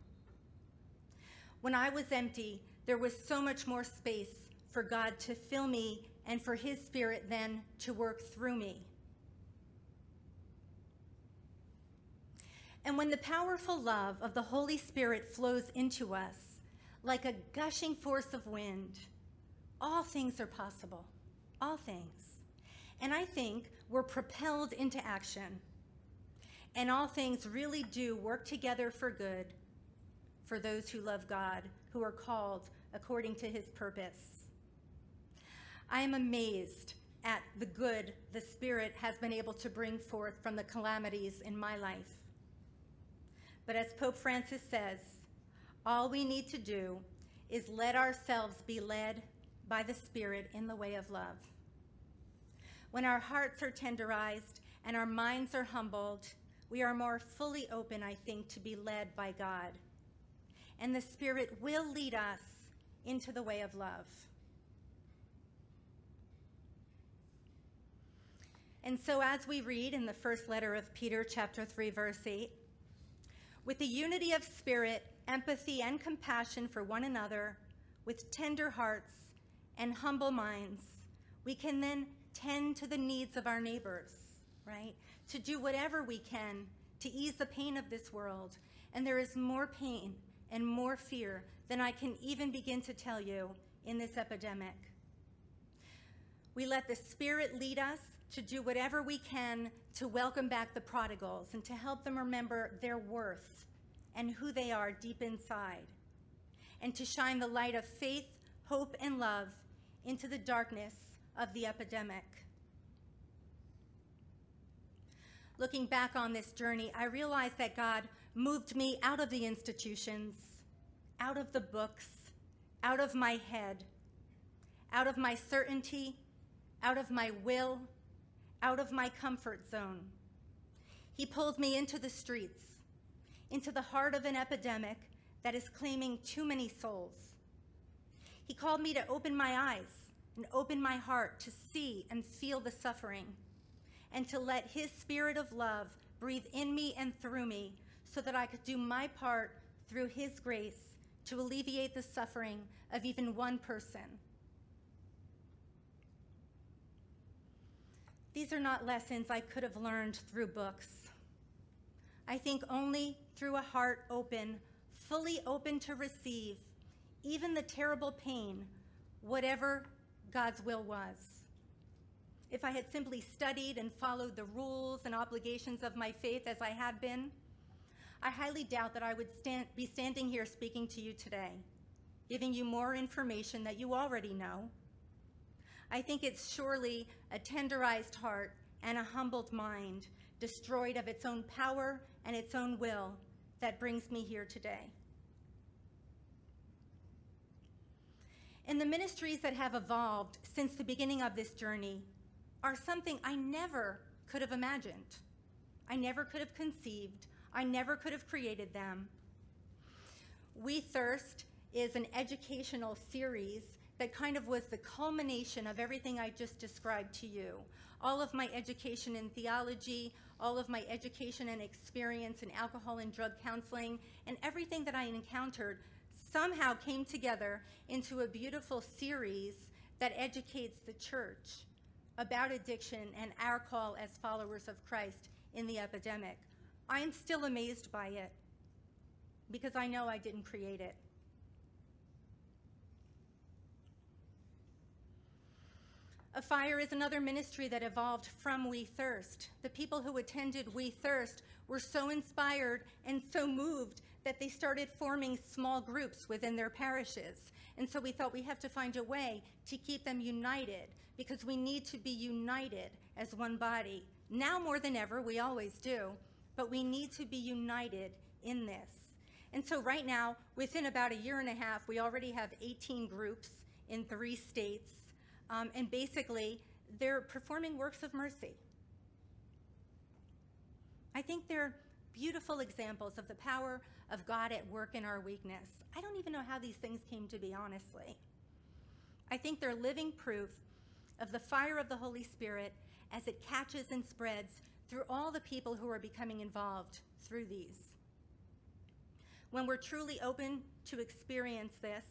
When I was empty, there was so much more space for God to fill me and for his Spirit then to work through me. And when the powerful love of the Holy Spirit flows into us, like a gushing force of wind, all things are possible, all things. And I think we're propelled into action. And all things really do work together for good for those who love God, who are called according to his purpose. I am amazed at the good the Spirit has been able to bring forth from the calamities in my life. But as Pope Francis says, all we need to do is let ourselves be led by the Spirit in the way of love. When our hearts are tenderized and our minds are humbled, we are more fully open, I think, to be led by God. And the Spirit will lead us into the way of love. And so as we read in the first letter of Peter, chapter 3, verse 8, with the unity of spirit, empathy, and compassion for one another, with tender hearts and humble minds, we can then tend to the needs of our neighbors, right? To do whatever we can to ease the pain of this world. And there is more pain and more fear than I can even begin to tell you in this epidemic. We let the Spirit lead us to do whatever we can to welcome back the prodigals and to help them remember their worth and who they are deep inside, and to shine the light of faith, hope, and love into the darkness of the epidemic. Looking back on this journey, I realized that God moved me out of the institutions, out of the books, out of my head, out of my certainty, out of my will, out of my comfort zone. He pulled me into the streets, into the heart of an epidemic that is claiming too many souls. He called me to open my eyes and open my heart to see and feel the suffering, and to let his spirit of love breathe in me and through me so that I could do my part through his grace to alleviate the suffering of even one person. These are not lessons I could have learned through books. I think only through a heart open, fully open to receive even the terrible pain, whatever God's will was. If I had simply studied and followed the rules and obligations of my faith as I had been, I highly doubt that I would be standing here speaking to you today, giving you more information that you already know. I think it's surely a tenderized heart and a humbled mind, destroyed of its own power and its own will, that brings me here today. And the ministries that have evolved since the beginning of this journey are something I never could have imagined. I never could have conceived. I never could have created them. We Thirst is an educational series that kind of was the culmination of everything I just described to you. All of my education in theology, all of my education and experience in alcohol and drug counseling, and everything that I encountered somehow came together into a beautiful series that educates the church about addiction and our call as followers of Christ in the epidemic. I am still amazed by it because I know I didn't create it. Afire is another ministry that evolved from We Thirst. The people who attended We Thirst were so inspired and so moved that they started forming small groups within their parishes. And so we thought we have to find a way to keep them united, because we need to be united as one body. Now more than ever, we always do, but we need to be united in this. And so right now, within about a year and a half, we already have 18 groups in 3 states, and basically, they're performing works of mercy. I think they're beautiful examples of the power of God at work in our weakness. I don't even know how these things came to be, honestly. I think they're living proof of the fire of the Holy Spirit as it catches and spreads through all the people who are becoming involved through these. When we're truly open to experience this,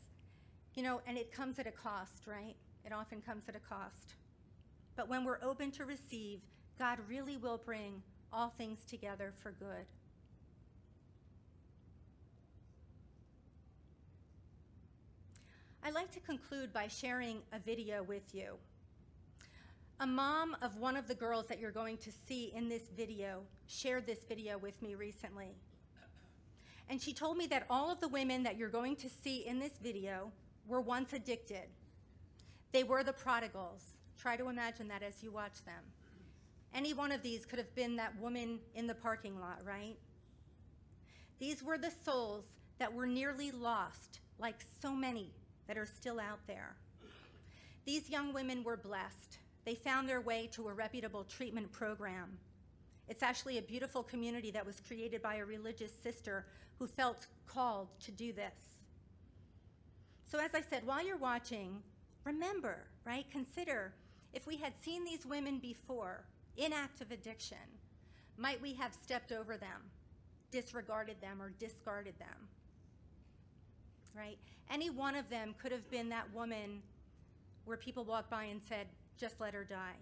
and it comes at a cost, right? It often comes at a cost. But when we're open to receive, God really will bring all things together for good. I'd like to conclude by sharing a video with you. A mom of one of the girls that you're going to see in this video shared this video with me recently. And she told me that all of the women that you're going to see in this video were once addicted. They were the prodigals. Try to imagine that as you watch them. Any one of these could have been that woman in the parking lot, right? These were the souls that were nearly lost, like so many that are still out there. These young women were blessed. They found their way to a reputable treatment program. It's actually a beautiful community that was created by a religious sister who felt called to do this. So as I said, while you're watching, remember, right? Consider, if we had seen these women before in active addiction, might we have stepped over them, disregarded them, or discarded them, right? Any one of them could have been that woman where people walked by and said, just let her die.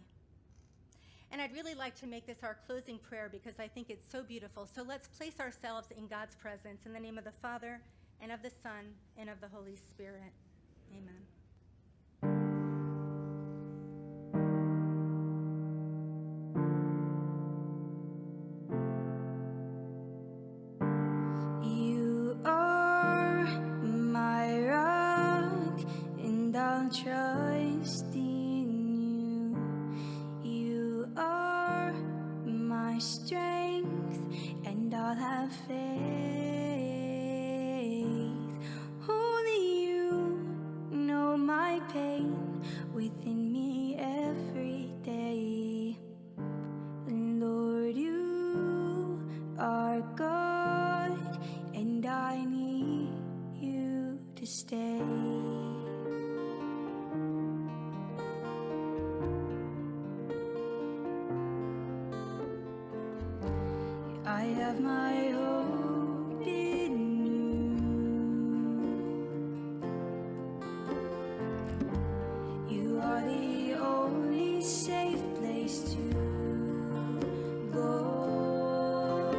And I'd really like to make this our closing prayer because I think it's so beautiful. So let's place ourselves in God's presence in the name of the Father, and of the Son, and of the Holy Spirit. Amen. You are my rock, and I'll trust in you. You are my my strength, and I'll have faith. Only you know my pain within me every day. And Lord, you are God, and I need you to stay. I have my hope in you. You are the only safe place to go.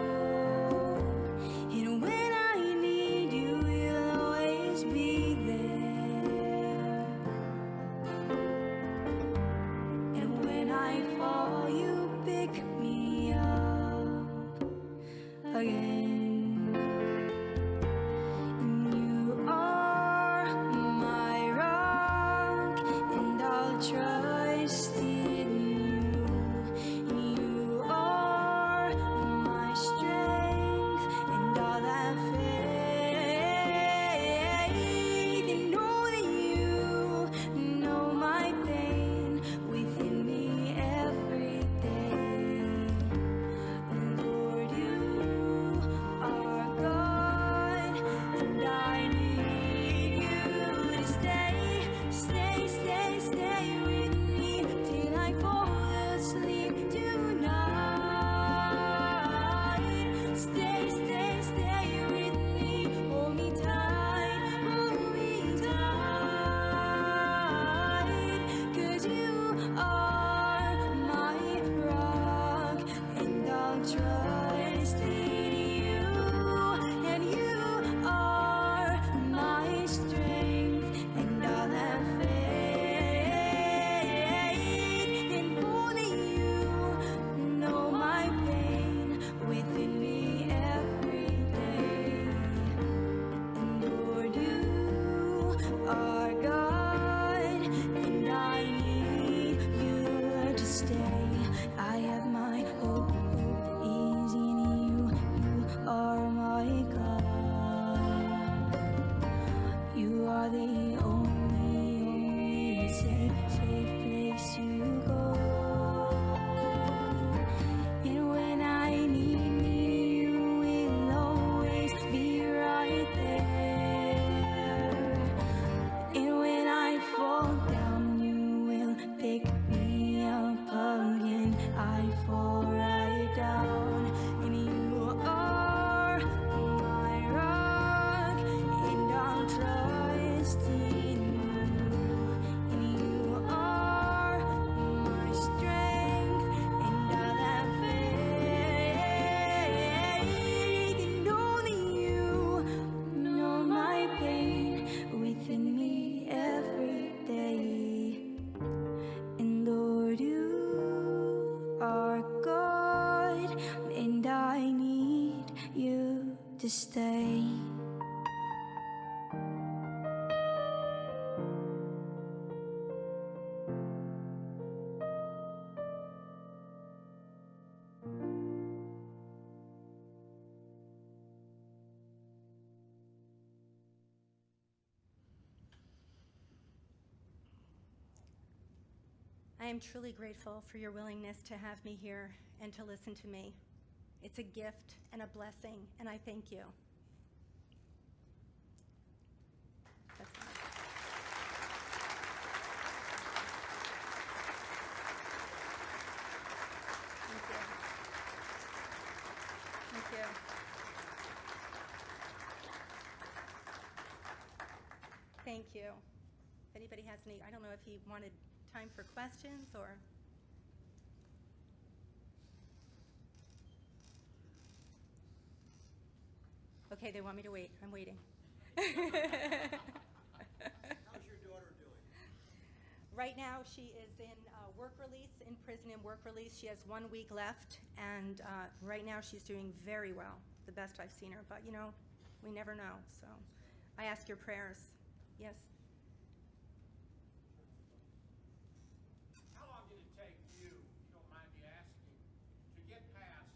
And when I need you, you'll always be there. And when I fall, you pick me up again. You are my rock, and I'll trust in you. You are my strength, and I'll have faith. And only you know my pain within me every day. Lord, you are God, and I need you to stay, stay, stay, stay with me till I fall asleep tonight. Stay, stay, stay with me, hold me tight, 'cause you are my rock, and I'll trust in you. And you are my strength, and I'll have faith. And only you know my pain within me every day. And Lord, you are God, and I need you to stay. I have my hope is in you. You are my God. You are the only safe place to go. And when I need you, will always be right there. And when I fall down, you will pick me up again. I fall right down, and you are my rock, and I'll trust in you. And you are my strength, and I'll have faith. And only you know my pain within me every day. And Lord, you are God, and I need you to stay. I am truly grateful for your willingness to have me here and to listen to me. It's a gift and a blessing, and I thank you. That's all. Thank you. Thank you. Thank you. If anybody has any, I don't know if he wanted time for questions or. Okay, they want me to wait. I'm waiting. How's your daughter doing? Right now, she is in work release, in prison and work release. She has 1 week left, and right now she's doing very well, the best I've seen her. But, you know, we never know, so I ask your prayers. Yes? How long did it take you, if you don't mind me asking, to get past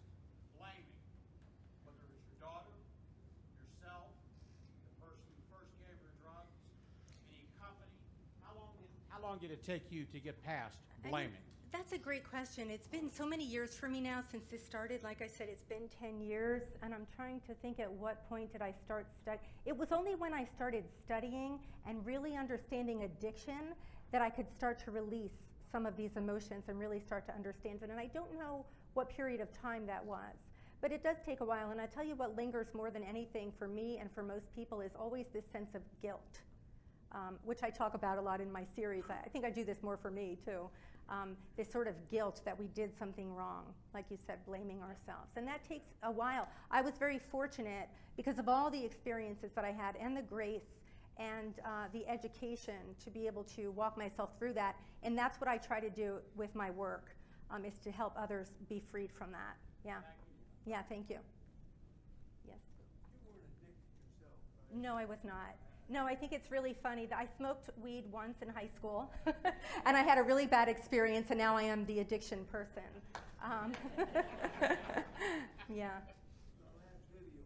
long did it take you to get past I blaming? mean, that's a great question. It's been so many years for me now since this started. Like I said, it's been 10 years, and I'm trying to think at what point did I start studying. It was only when I started studying and really understanding addiction that I could start to release some of these emotions and really start to understand it. And I don't know what period of time that was. But it does take a while, and I tell you what lingers more than anything for me and for most people is always this sense of guilt, which I talk about a lot in my series. I think I do this more for me, too. This sort of guilt that we did something wrong, like you said, blaming ourselves. And that takes a while. I was very fortunate because of all the experiences that I had and the grace and the education to be able to walk myself through that. And that's what I try to do with my work, is to help others be freed from that. Yeah. Yeah, thank you. Yes. You weren't addicted yourself, right? No, I was not. No, I think it's really funny that I smoked weed once in high school, and I had a really bad experience, and now I am the addiction person. Yeah. The last video,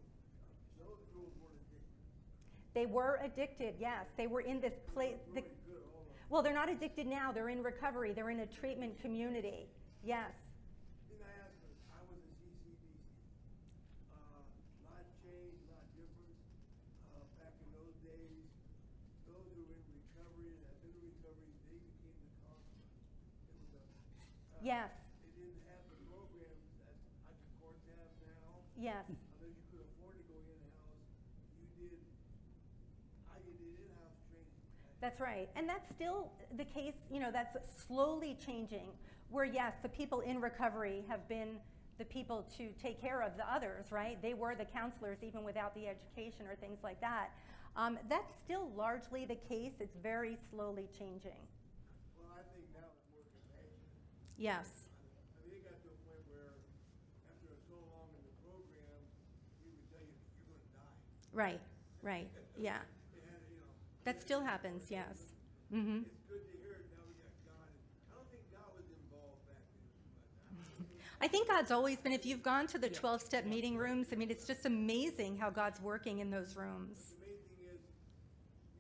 those girls weren't addicted. They were addicted, yes. They were in this place. Good, hold on. Well, they're not addicted now. They're in recovery. They're in a treatment community. Yes. Thing I asked was, I was a CCDC. Lot changed, lot different. Back in those days, those who were in recovery and had been in recovery, they became the counselor. It was a, Yes. they didn't have the programs that like the courts have now. Yes. Unless you could afford to go in-house, you did in-house training. That's right. And that's still the case, that's slowly changing, where yes, the people in recovery have been the people to take care of the others, right? They were the counselors even without the education or things like that. That's still largely the case. It's very slowly changing. Well, I think now it's more compassionate. Yes. I mean, it got to a point where after so long in the program, we would tell you, you're going to die. Right. Yeah. It had, That still happens, yes. Mm-hmm. it's good to hear it. Now we got God. I don't think God was involved back then too much. I think God's always been, if you've gone to the 12-step meeting rooms, I mean, it's just amazing how God's working in those rooms. The main thing is,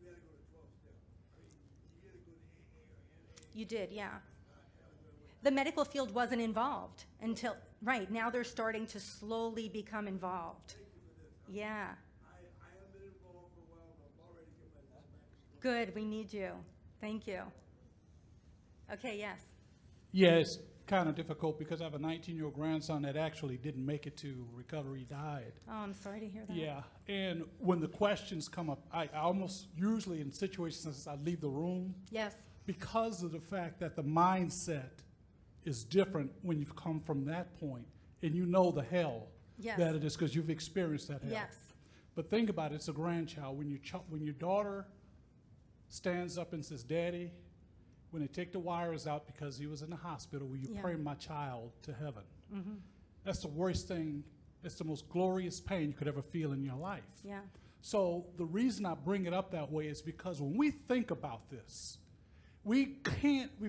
you had to go to 12 step. I mean, you had to go to AA or NA. You did, yeah. The medical field wasn't involved until, right, now they're starting to slowly become involved. Thank you for this. Yeah, I haven't been involved for a while, but I'm already getting my back. good, we need you. Thank you. Okay, yes. Yeah, it's kind of difficult because I have a 19-year-old grandson that actually didn't make it to recovery, he died. Oh, I'm sorry to hear that. Yeah, and when the questions come up, I almost usually in situations I leave the room Yes, because of the fact that the mindset is different when you've come from that point and you know the hell Yes. that it is because you've experienced that hell. yes, But think about it, it's a grandchild. When your daughter stands up and says, Daddy, when they take the wires out because he was in the hospital, will you Yeah. pray my child to heaven? Mm-hmm. That's the worst thing. It's the most glorious pain you could ever feel in your life. yeah, So the reason I bring it up that way is because when we think about this, we've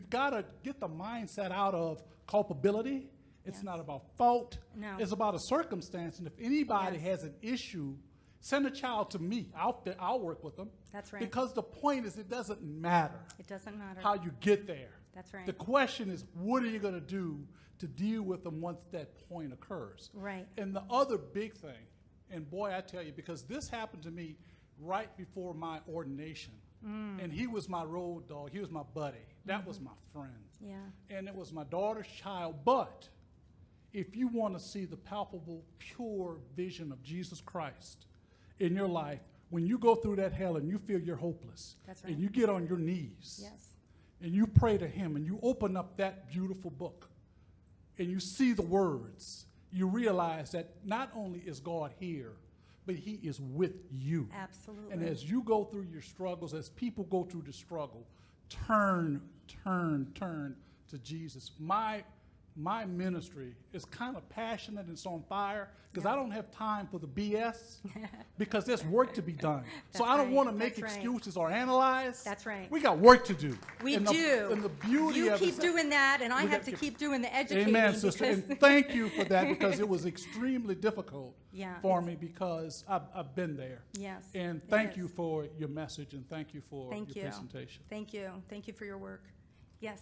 got to get the mindset out of culpability. It's Yes. not about fault. No. It's about a circumstance. And if anybody Yes. has an issue, send a child to me. I'll work with them. That's right. Because the point is it doesn't matter It doesn't matter. how you get there. That's right. The question is, what are you going to do to deal with them once that point occurs? Right. And the other big thing, and boy, I tell you, because this happened to me right before my ordination, and he was my road dog. He was my buddy. That was my friend. Yeah, And it was my daughter's child. But if you want to see the palpable, pure vision of Jesus Christ in your life, when you go through that hell and you feel you're hopeless, That's right. and you get on your knees, yes, and you pray to him, and you open up that beautiful book, and you see the words, you realize that not only is God here, but he is with you. absolutely. And as you go through your struggles, as people go through the struggle, turn to Jesus. My my ministry is kind of passionate and it's on fire because I don't have time for the BS because there's work to be done. So That's I don't right, want to make that's right. excuses or analyze. That's right. We got work to do. We And do. And the beauty you of keep it, doing that, and I we have got to to- keep doing the educating. Amen, sister. because- And thank you for that because it was extremely difficult Yeah, for it's- me because I've been there. Yes. And it thank is. you for your message and thank you for Thank your you. presentation. Thank you. Thank you for your work. Yes.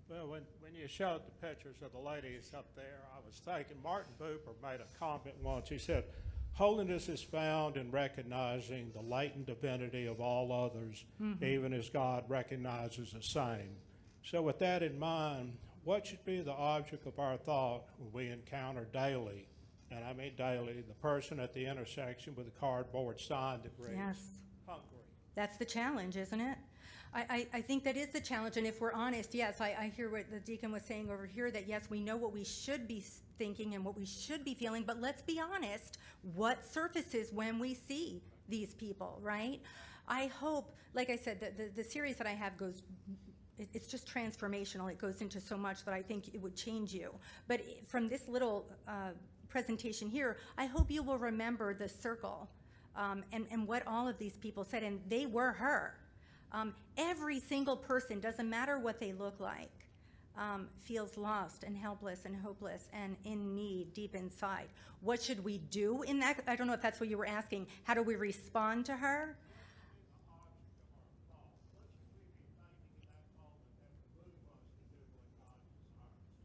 Well, when you showed the pictures of the ladies up there, I was thinking Martin Buber made a comment once. He said, "Holiness is found in recognizing the latent divinity of all others, even as God recognizes the same." So with that in mind, what should be the object of our thought when we encounter daily, and I mean daily, the person at the intersection with a cardboard sign that reads, Yes. "Hungry"? That's the challenge, isn't it? I think that is the challenge, and if we're honest, yes, I hear what the deacon was saying over here, that yes, we know what we should be thinking and what we should be feeling, but let's be honest, what surfaces when we see these people, right? I hope, like I said, the series that I have goes, it's just transformational. It goes into so much that I think it would change you. But from this little presentation here, I hope you will remember the circle and what all of these people said, and they were her. Every single person, doesn't matter what they look like, feels lost and helpless and hopeless and in need deep inside. What should we do in that? I don't know if that's what you were asking. How do we respond to her?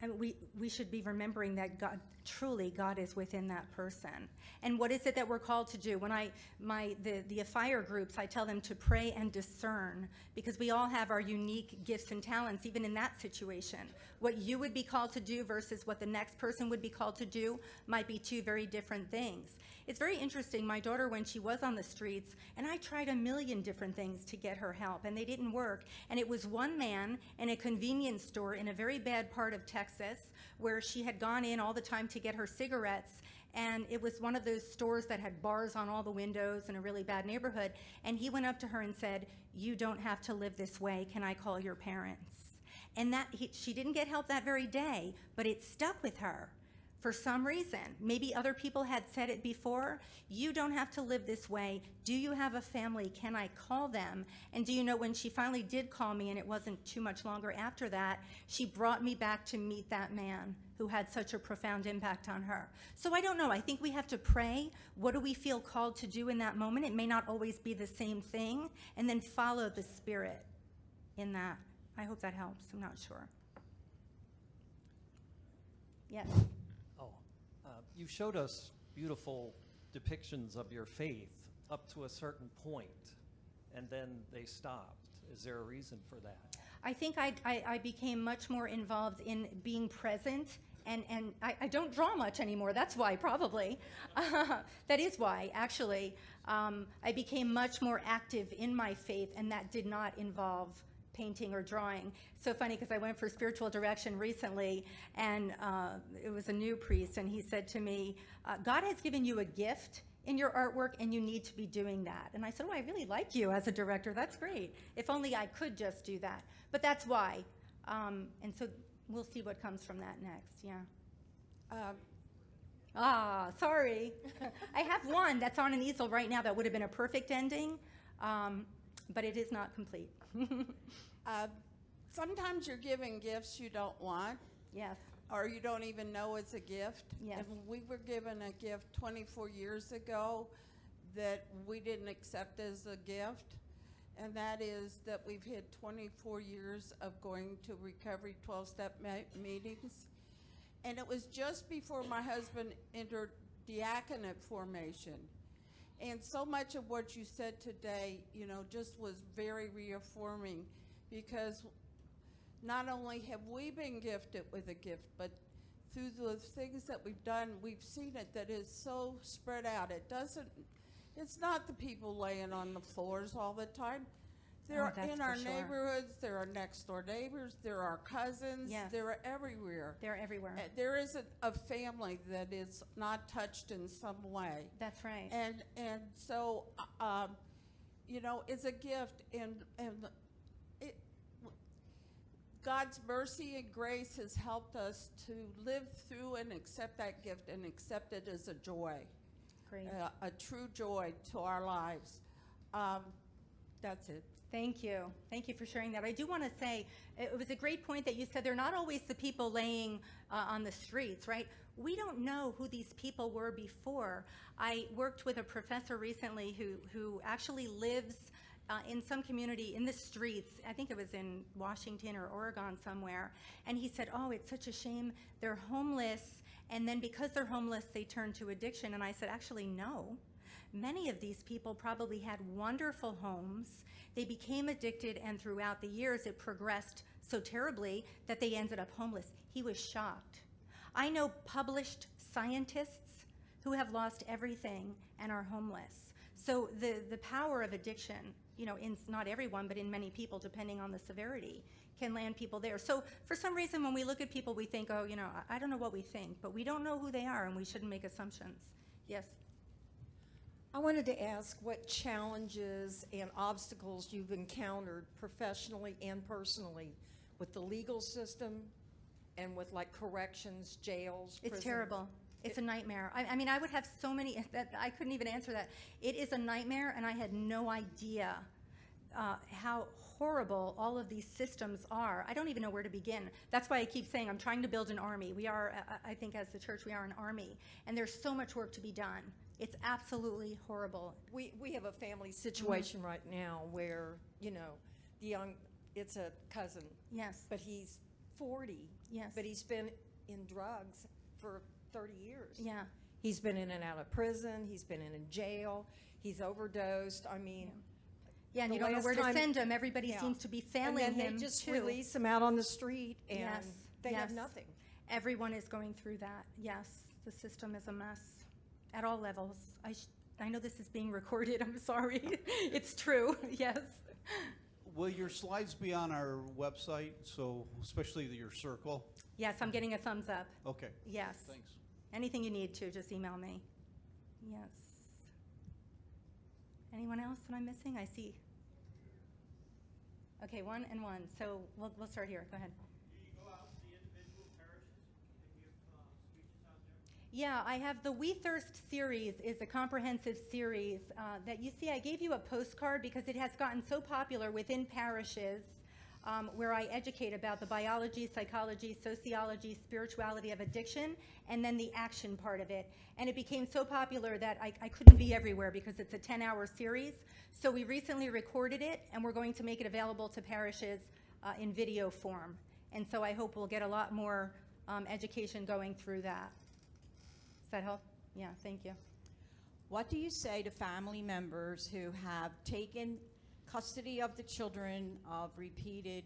And we should be remembering that God, truly God is within that person. And what is it that we're called to do? When the fire groups, I tell them to pray and discern, because we all have our unique gifts and talents, even in that situation. What you would be called to do versus what the next person would be called to do might be two very different things. It's very interesting. My daughter, when she was on the streets, and I tried a million different things to get her help, and they didn't work. And it was one man in a convenience store in a very bad part of Texas where she had gone in all the time to get her cigarettes. And it was one of those stores that had bars on all the windows in a really bad neighborhood. And he went up to her and said, "You don't have to live this way. Can I call your parents?" And she didn't get help that very day, but it stuck with her. For some reason, maybe other people had said it before, "You don't have to live this way. Do you have a family? Can I call them?" And do you know, when she finally did call me, and it wasn't too much longer after that, she brought me back to meet that man who had such a profound impact on her. So I don't know. I think we have to pray. What do we feel called to do in that moment? It may not always be the same thing. And then follow the Spirit in that. I hope that helps. I'm not sure. Yes. You showed us beautiful depictions of your faith up to a certain point, and then they stopped. Is there a reason for that? I think I became much more involved in being present, and I don't draw much anymore. That's why, probably. That is why, actually. I became much more active in my faith, and that did not involve painting or drawing. So funny, because I went for spiritual direction recently, and it was a new priest, and he said to me, "God has given you a gift in your artwork, and you need to be doing that." And I said, "Oh, I really like you as a director. That's great. If only I could just do that." But that's why. And so we'll see what comes from that next, yeah. Sorry. I have one that's on an easel right now that would have been a perfect ending, but it is not complete. Sometimes you're given gifts you don't want, Yes. or you don't even know it's a gift. Yes. And we were given a gift 24 years ago that we didn't accept as a gift, and that is that we've hit 24 years of going to recovery 12-step meetings. And it was just before my husband entered diaconate formation. And so much of what you said today, just was very reaffirming, because not only have we been gifted with a gift, but through the things that we've done, we've seen it that is so spread out. It's not the people laying on the floors all the time. They're that's in for our sure. neighborhoods, there are next door neighbors, there are cousins, Yes. they're everywhere. They're everywhere. There isn't a family that is not touched in some way. That's right. And so, it's a gift, and God's mercy and grace has helped us to live through and accept that gift and accept it as a joy, Great. a true joy to our lives. That's it. Thank you. Thank you for sharing that. I do want to say it was a great point that you said they're not always the people laying on the streets, right? We don't know who these people were before. I worked with a professor recently who actually lives in some community in the streets. I think it was in Washington or Oregon somewhere. And he said, oh, it's such a shame they're homeless. And then because they're homeless, they turn to addiction. And I said, actually, no. Many of these people probably had wonderful homes. They became addicted, and throughout the years, it progressed so terribly that they ended up homeless. He was shocked. I know published scientists who have lost everything and are homeless. So the power of addiction, you know, in not everyone, but in many people, depending on the severity, can land people there. So for some reason, when we look at people, we think, oh, you know, I don't know what we think, but we don't know who they are, and we shouldn't make assumptions. Yes? I wanted to ask what challenges and obstacles you've encountered professionally and personally with the legal system and with like corrections, jails, It's prisons. terrible. It's a nightmare. I mean, I would have so many, that I couldn't even answer that. It is a nightmare, and I had no idea how horrible all of these systems are. I don't even know where to begin. That's why I keep saying I'm trying to build an army. We are, I think as the church, we are an army, and there's so much work to be done. It's absolutely horrible. We have a family situation right now where, you know, it's a cousin. Yes. But he's 40. Yes. But he's been in drugs for 30 years. Yeah. He's been in and out of prison. He's been in jail. He's overdosed. I mean, Yeah, and the you don't know last where to time- send him. Everybody Yeah. seems to be and failing then him they just too. release him out on the street, and Yes, they have yes. nothing. Everyone is going through that. Yes, the system is a mess at all levels. I know this is being recorded. I'm sorry. It's true. Yes. Will your slides be on our website, so especially your circle? Yes, I'm getting a thumbs up. Okay. Yes. Thanks. Anything you need to, just email me. Yes. Anyone else that I'm missing? I see. Okay, 1 and 1. So we'll start here. Go ahead. Do you go out to the individual parishes and give speeches out there? Yeah, I have the We Thirst series is a comprehensive series that you see. I gave you a postcard because it has gotten so popular within parishes where I educate about the biology, psychology, sociology, spirituality of addiction, and then the action part of it. And it became so popular that I couldn't be everywhere because it's a 10-hour series. So we recently recorded it, and we're going to make it available to parishes in video form. And so I hope we'll get a lot more education going through that. Does that help? Yeah, thank you. What do you say to family members who have taken custody of the children of repeated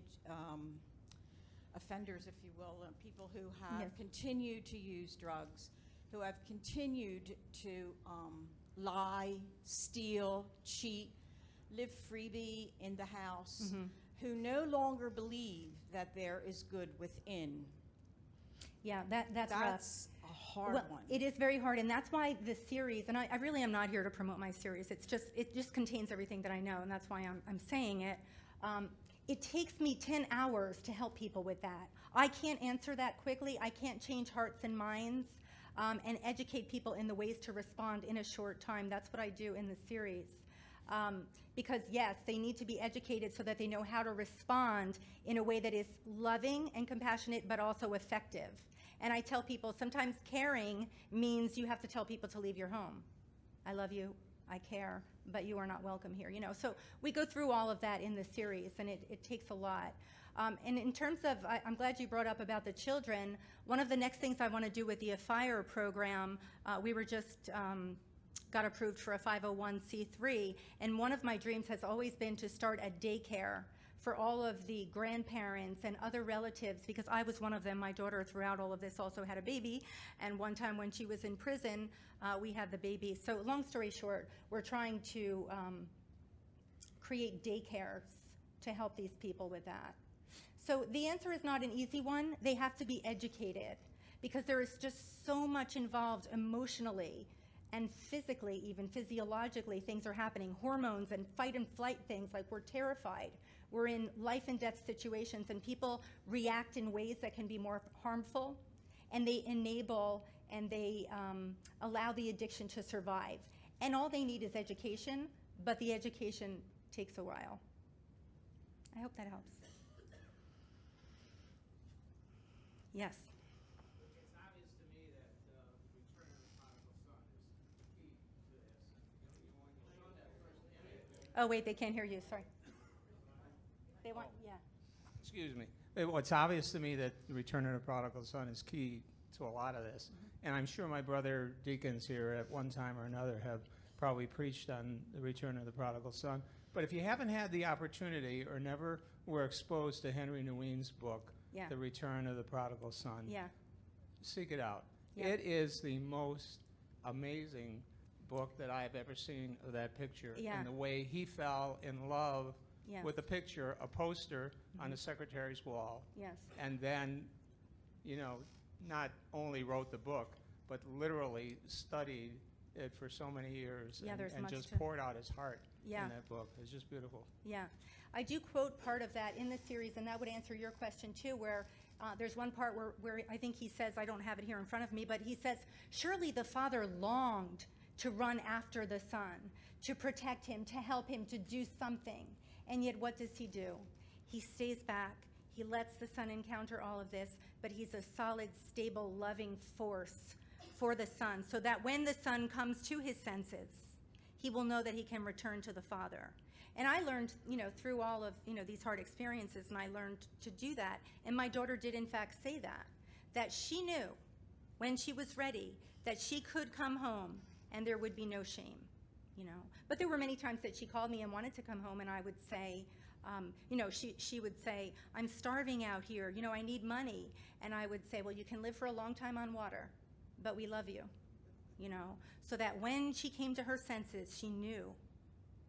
offenders, if you will, people who have Yes. continued to use drugs, who have continued to lie, steal, cheat, live freebie in the house, who no longer believe that there is good within? Yeah, that's rough. That's a hard Well, one. it is very hard, and that's why this series, and I really am not here to promote my series. It just contains everything that I know, and that's why I'm saying it. It takes me 10 hours to help people with that. I can't answer that quickly. I can't change hearts and minds and educate people in the ways to respond in a short time. That's what I do in the series. Because yes, they need to be educated so that they know how to respond in a way that is loving and compassionate, but also effective. And I tell people sometimes caring means you have to tell people to leave your home. I love you, I care, but you are not welcome here. You know, so we go through all of that in the series, and it takes a lot. And in terms of, I'm glad you brought up about the children. One of the next things I want to do with the AFIRE program, we were just got approved for a 501c3, and one of my dreams has always been to start a daycare for all of the grandparents and other relatives, because I was one of them. My daughter, throughout all of this, also had a baby, and one time when she was in prison, we had the baby. So long story short, we're trying to create daycares to help these people with that. So the answer is not an easy one. They have to be educated, because there is just so much involved emotionally and physically, even physiologically, things are happening. Hormones and fight and flight things, like we're terrified we're in life and death situations, and people react in ways that can be more harmful, and they enable and they allow the addiction to survive. And all they need is education, but the education takes a while. I hope that helps. Yes. It's obvious to me that the return of the prodigal son is key to this. You showed that first image. Oh, wait, they can't hear you. Sorry. They want, yeah. Excuse me. It's obvious to me that the return of the prodigal son is key to a lot of this. And I'm sure my brother deacons here at one time or another have probably preached on the return of the prodigal son. But if you haven't had the opportunity or never were exposed to Henry Nguyen's book, Yeah. The Return of the Prodigal Son, Yeah. seek it out. Yeah. It is the most amazing book that I've ever seen of that picture. Yeah. And the way he fell in love Yes. with a picture, a poster on the secretary's wall. Yes. And then, not only wrote the book, but literally studied it for so many years Yeah, there's and much just to- poured out his heart Yeah. in that book. It's just beautiful. Yeah. I do quote part of that in the series, and that would answer your question too, where there's one part where I think he says, I don't have it here in front of me, but he says, surely the father longed to run after the son, to protect him, to help him, to do something. And yet what does he do? He stays back. He lets the son encounter all of this, but he's a solid, stable, loving force for the son, so that when the son comes to his senses, he will know that he can return to the father. And I learned, through all of, these hard experiences, and I learned to do that. And my daughter did, in fact, say that she knew when she was ready that she could come home and there would be no shame, But there were many times that she called me and wanted to come home, and I would say, she would say, I'm starving out here, I need money. And I would say, well, you can live for a long time on water, but we love you, so that when she came to her senses, she knew.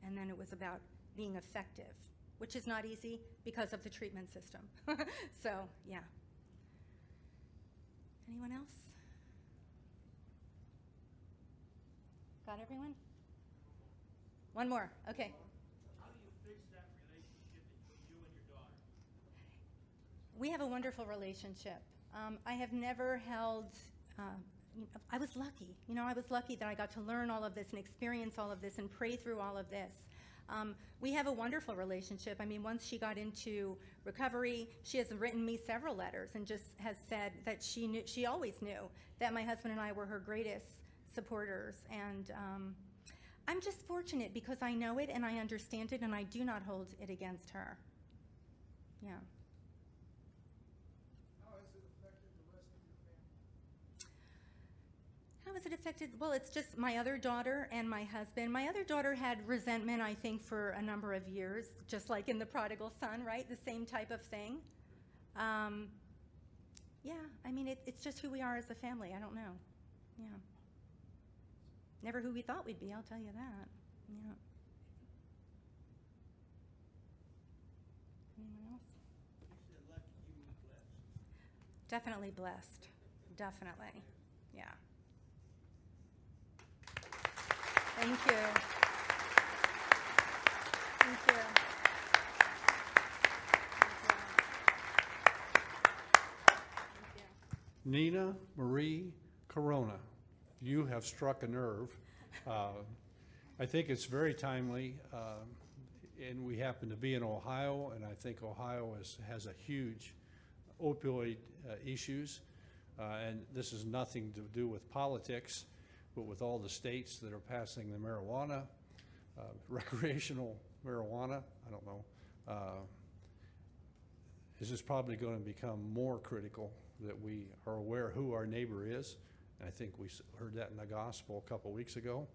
And then it was about being effective, which is not easy because of the treatment system. So, yeah. Anyone else? Got everyone? One more. Okay. How do you fix that relationship between you and your daughter? We have a wonderful relationship. I have never held, I was lucky. I was lucky that I got to learn all of this and experience all of this and pray through all of this. We have a wonderful relationship. I mean, once she got into recovery, she has written me several letters and just has said that she always knew that my husband and I were her greatest supporters. And I'm just fortunate because I know it and I understand it and I do not hold it against her. Yeah. How has it affected the rest of your family? How has it affected? Well, it's just my other daughter and my husband. My other daughter had resentment, I think, for a number of years, just like in the prodigal son, right? The same type of thing. Yeah, I mean, it's just who we are as a family. I don't know. Yeah. Never who we thought we'd be, I'll tell you that. Yeah. Anyone else? You said lucky, you were blessed. Definitely blessed. Definitely. Yeah. Thank you. Thank you. Thank you. Nina Marie Corona, you have struck a nerve. I think it's very timely, and we happen to be in Ohio, and I think Ohio has a huge opioid issues, and this has nothing to do with politics, but with all the states that are passing the marijuana, recreational marijuana, I don't know, this is probably going to become more critical that we are aware who our neighbor is. And I think we heard that in the gospel a couple weeks ago.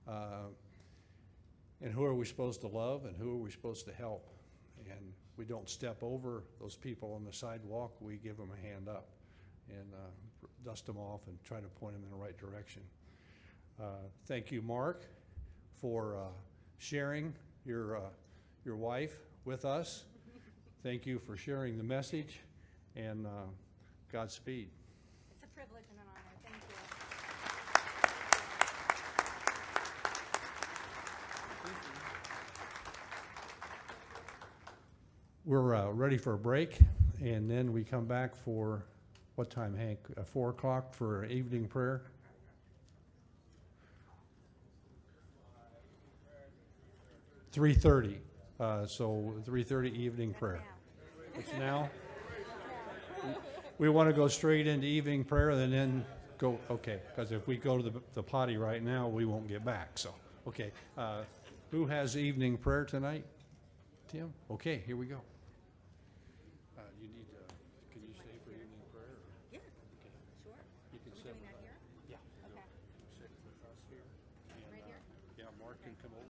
And who are we supposed to love and who are we supposed to help? And we don't step over those people on the sidewalk. We give them a hand up and dust them off and try to point them in the right direction. Thank you, Mark, for sharing your wife with us. Thank you for sharing the message, and Godspeed. It's a privilege and an honor. Thank you. we're ready for a break, and then we come back for, what time, Hank? 4 o'clock for evening prayer? $3:30. So 3:30 evening prayer. It's now? We want to go straight into evening prayer and then go, okay, because if we go to the potty right now, we won't get back, so, okay. Who has evening prayer tonight? Tim? Okay, here we go. You need to, can you stay for evening prayer? Or? Yeah, Okay. sure. You can Are we sit doing with that us. here? Yeah. Okay. Sit with us here. And, Right here? Yeah, Mark can come over.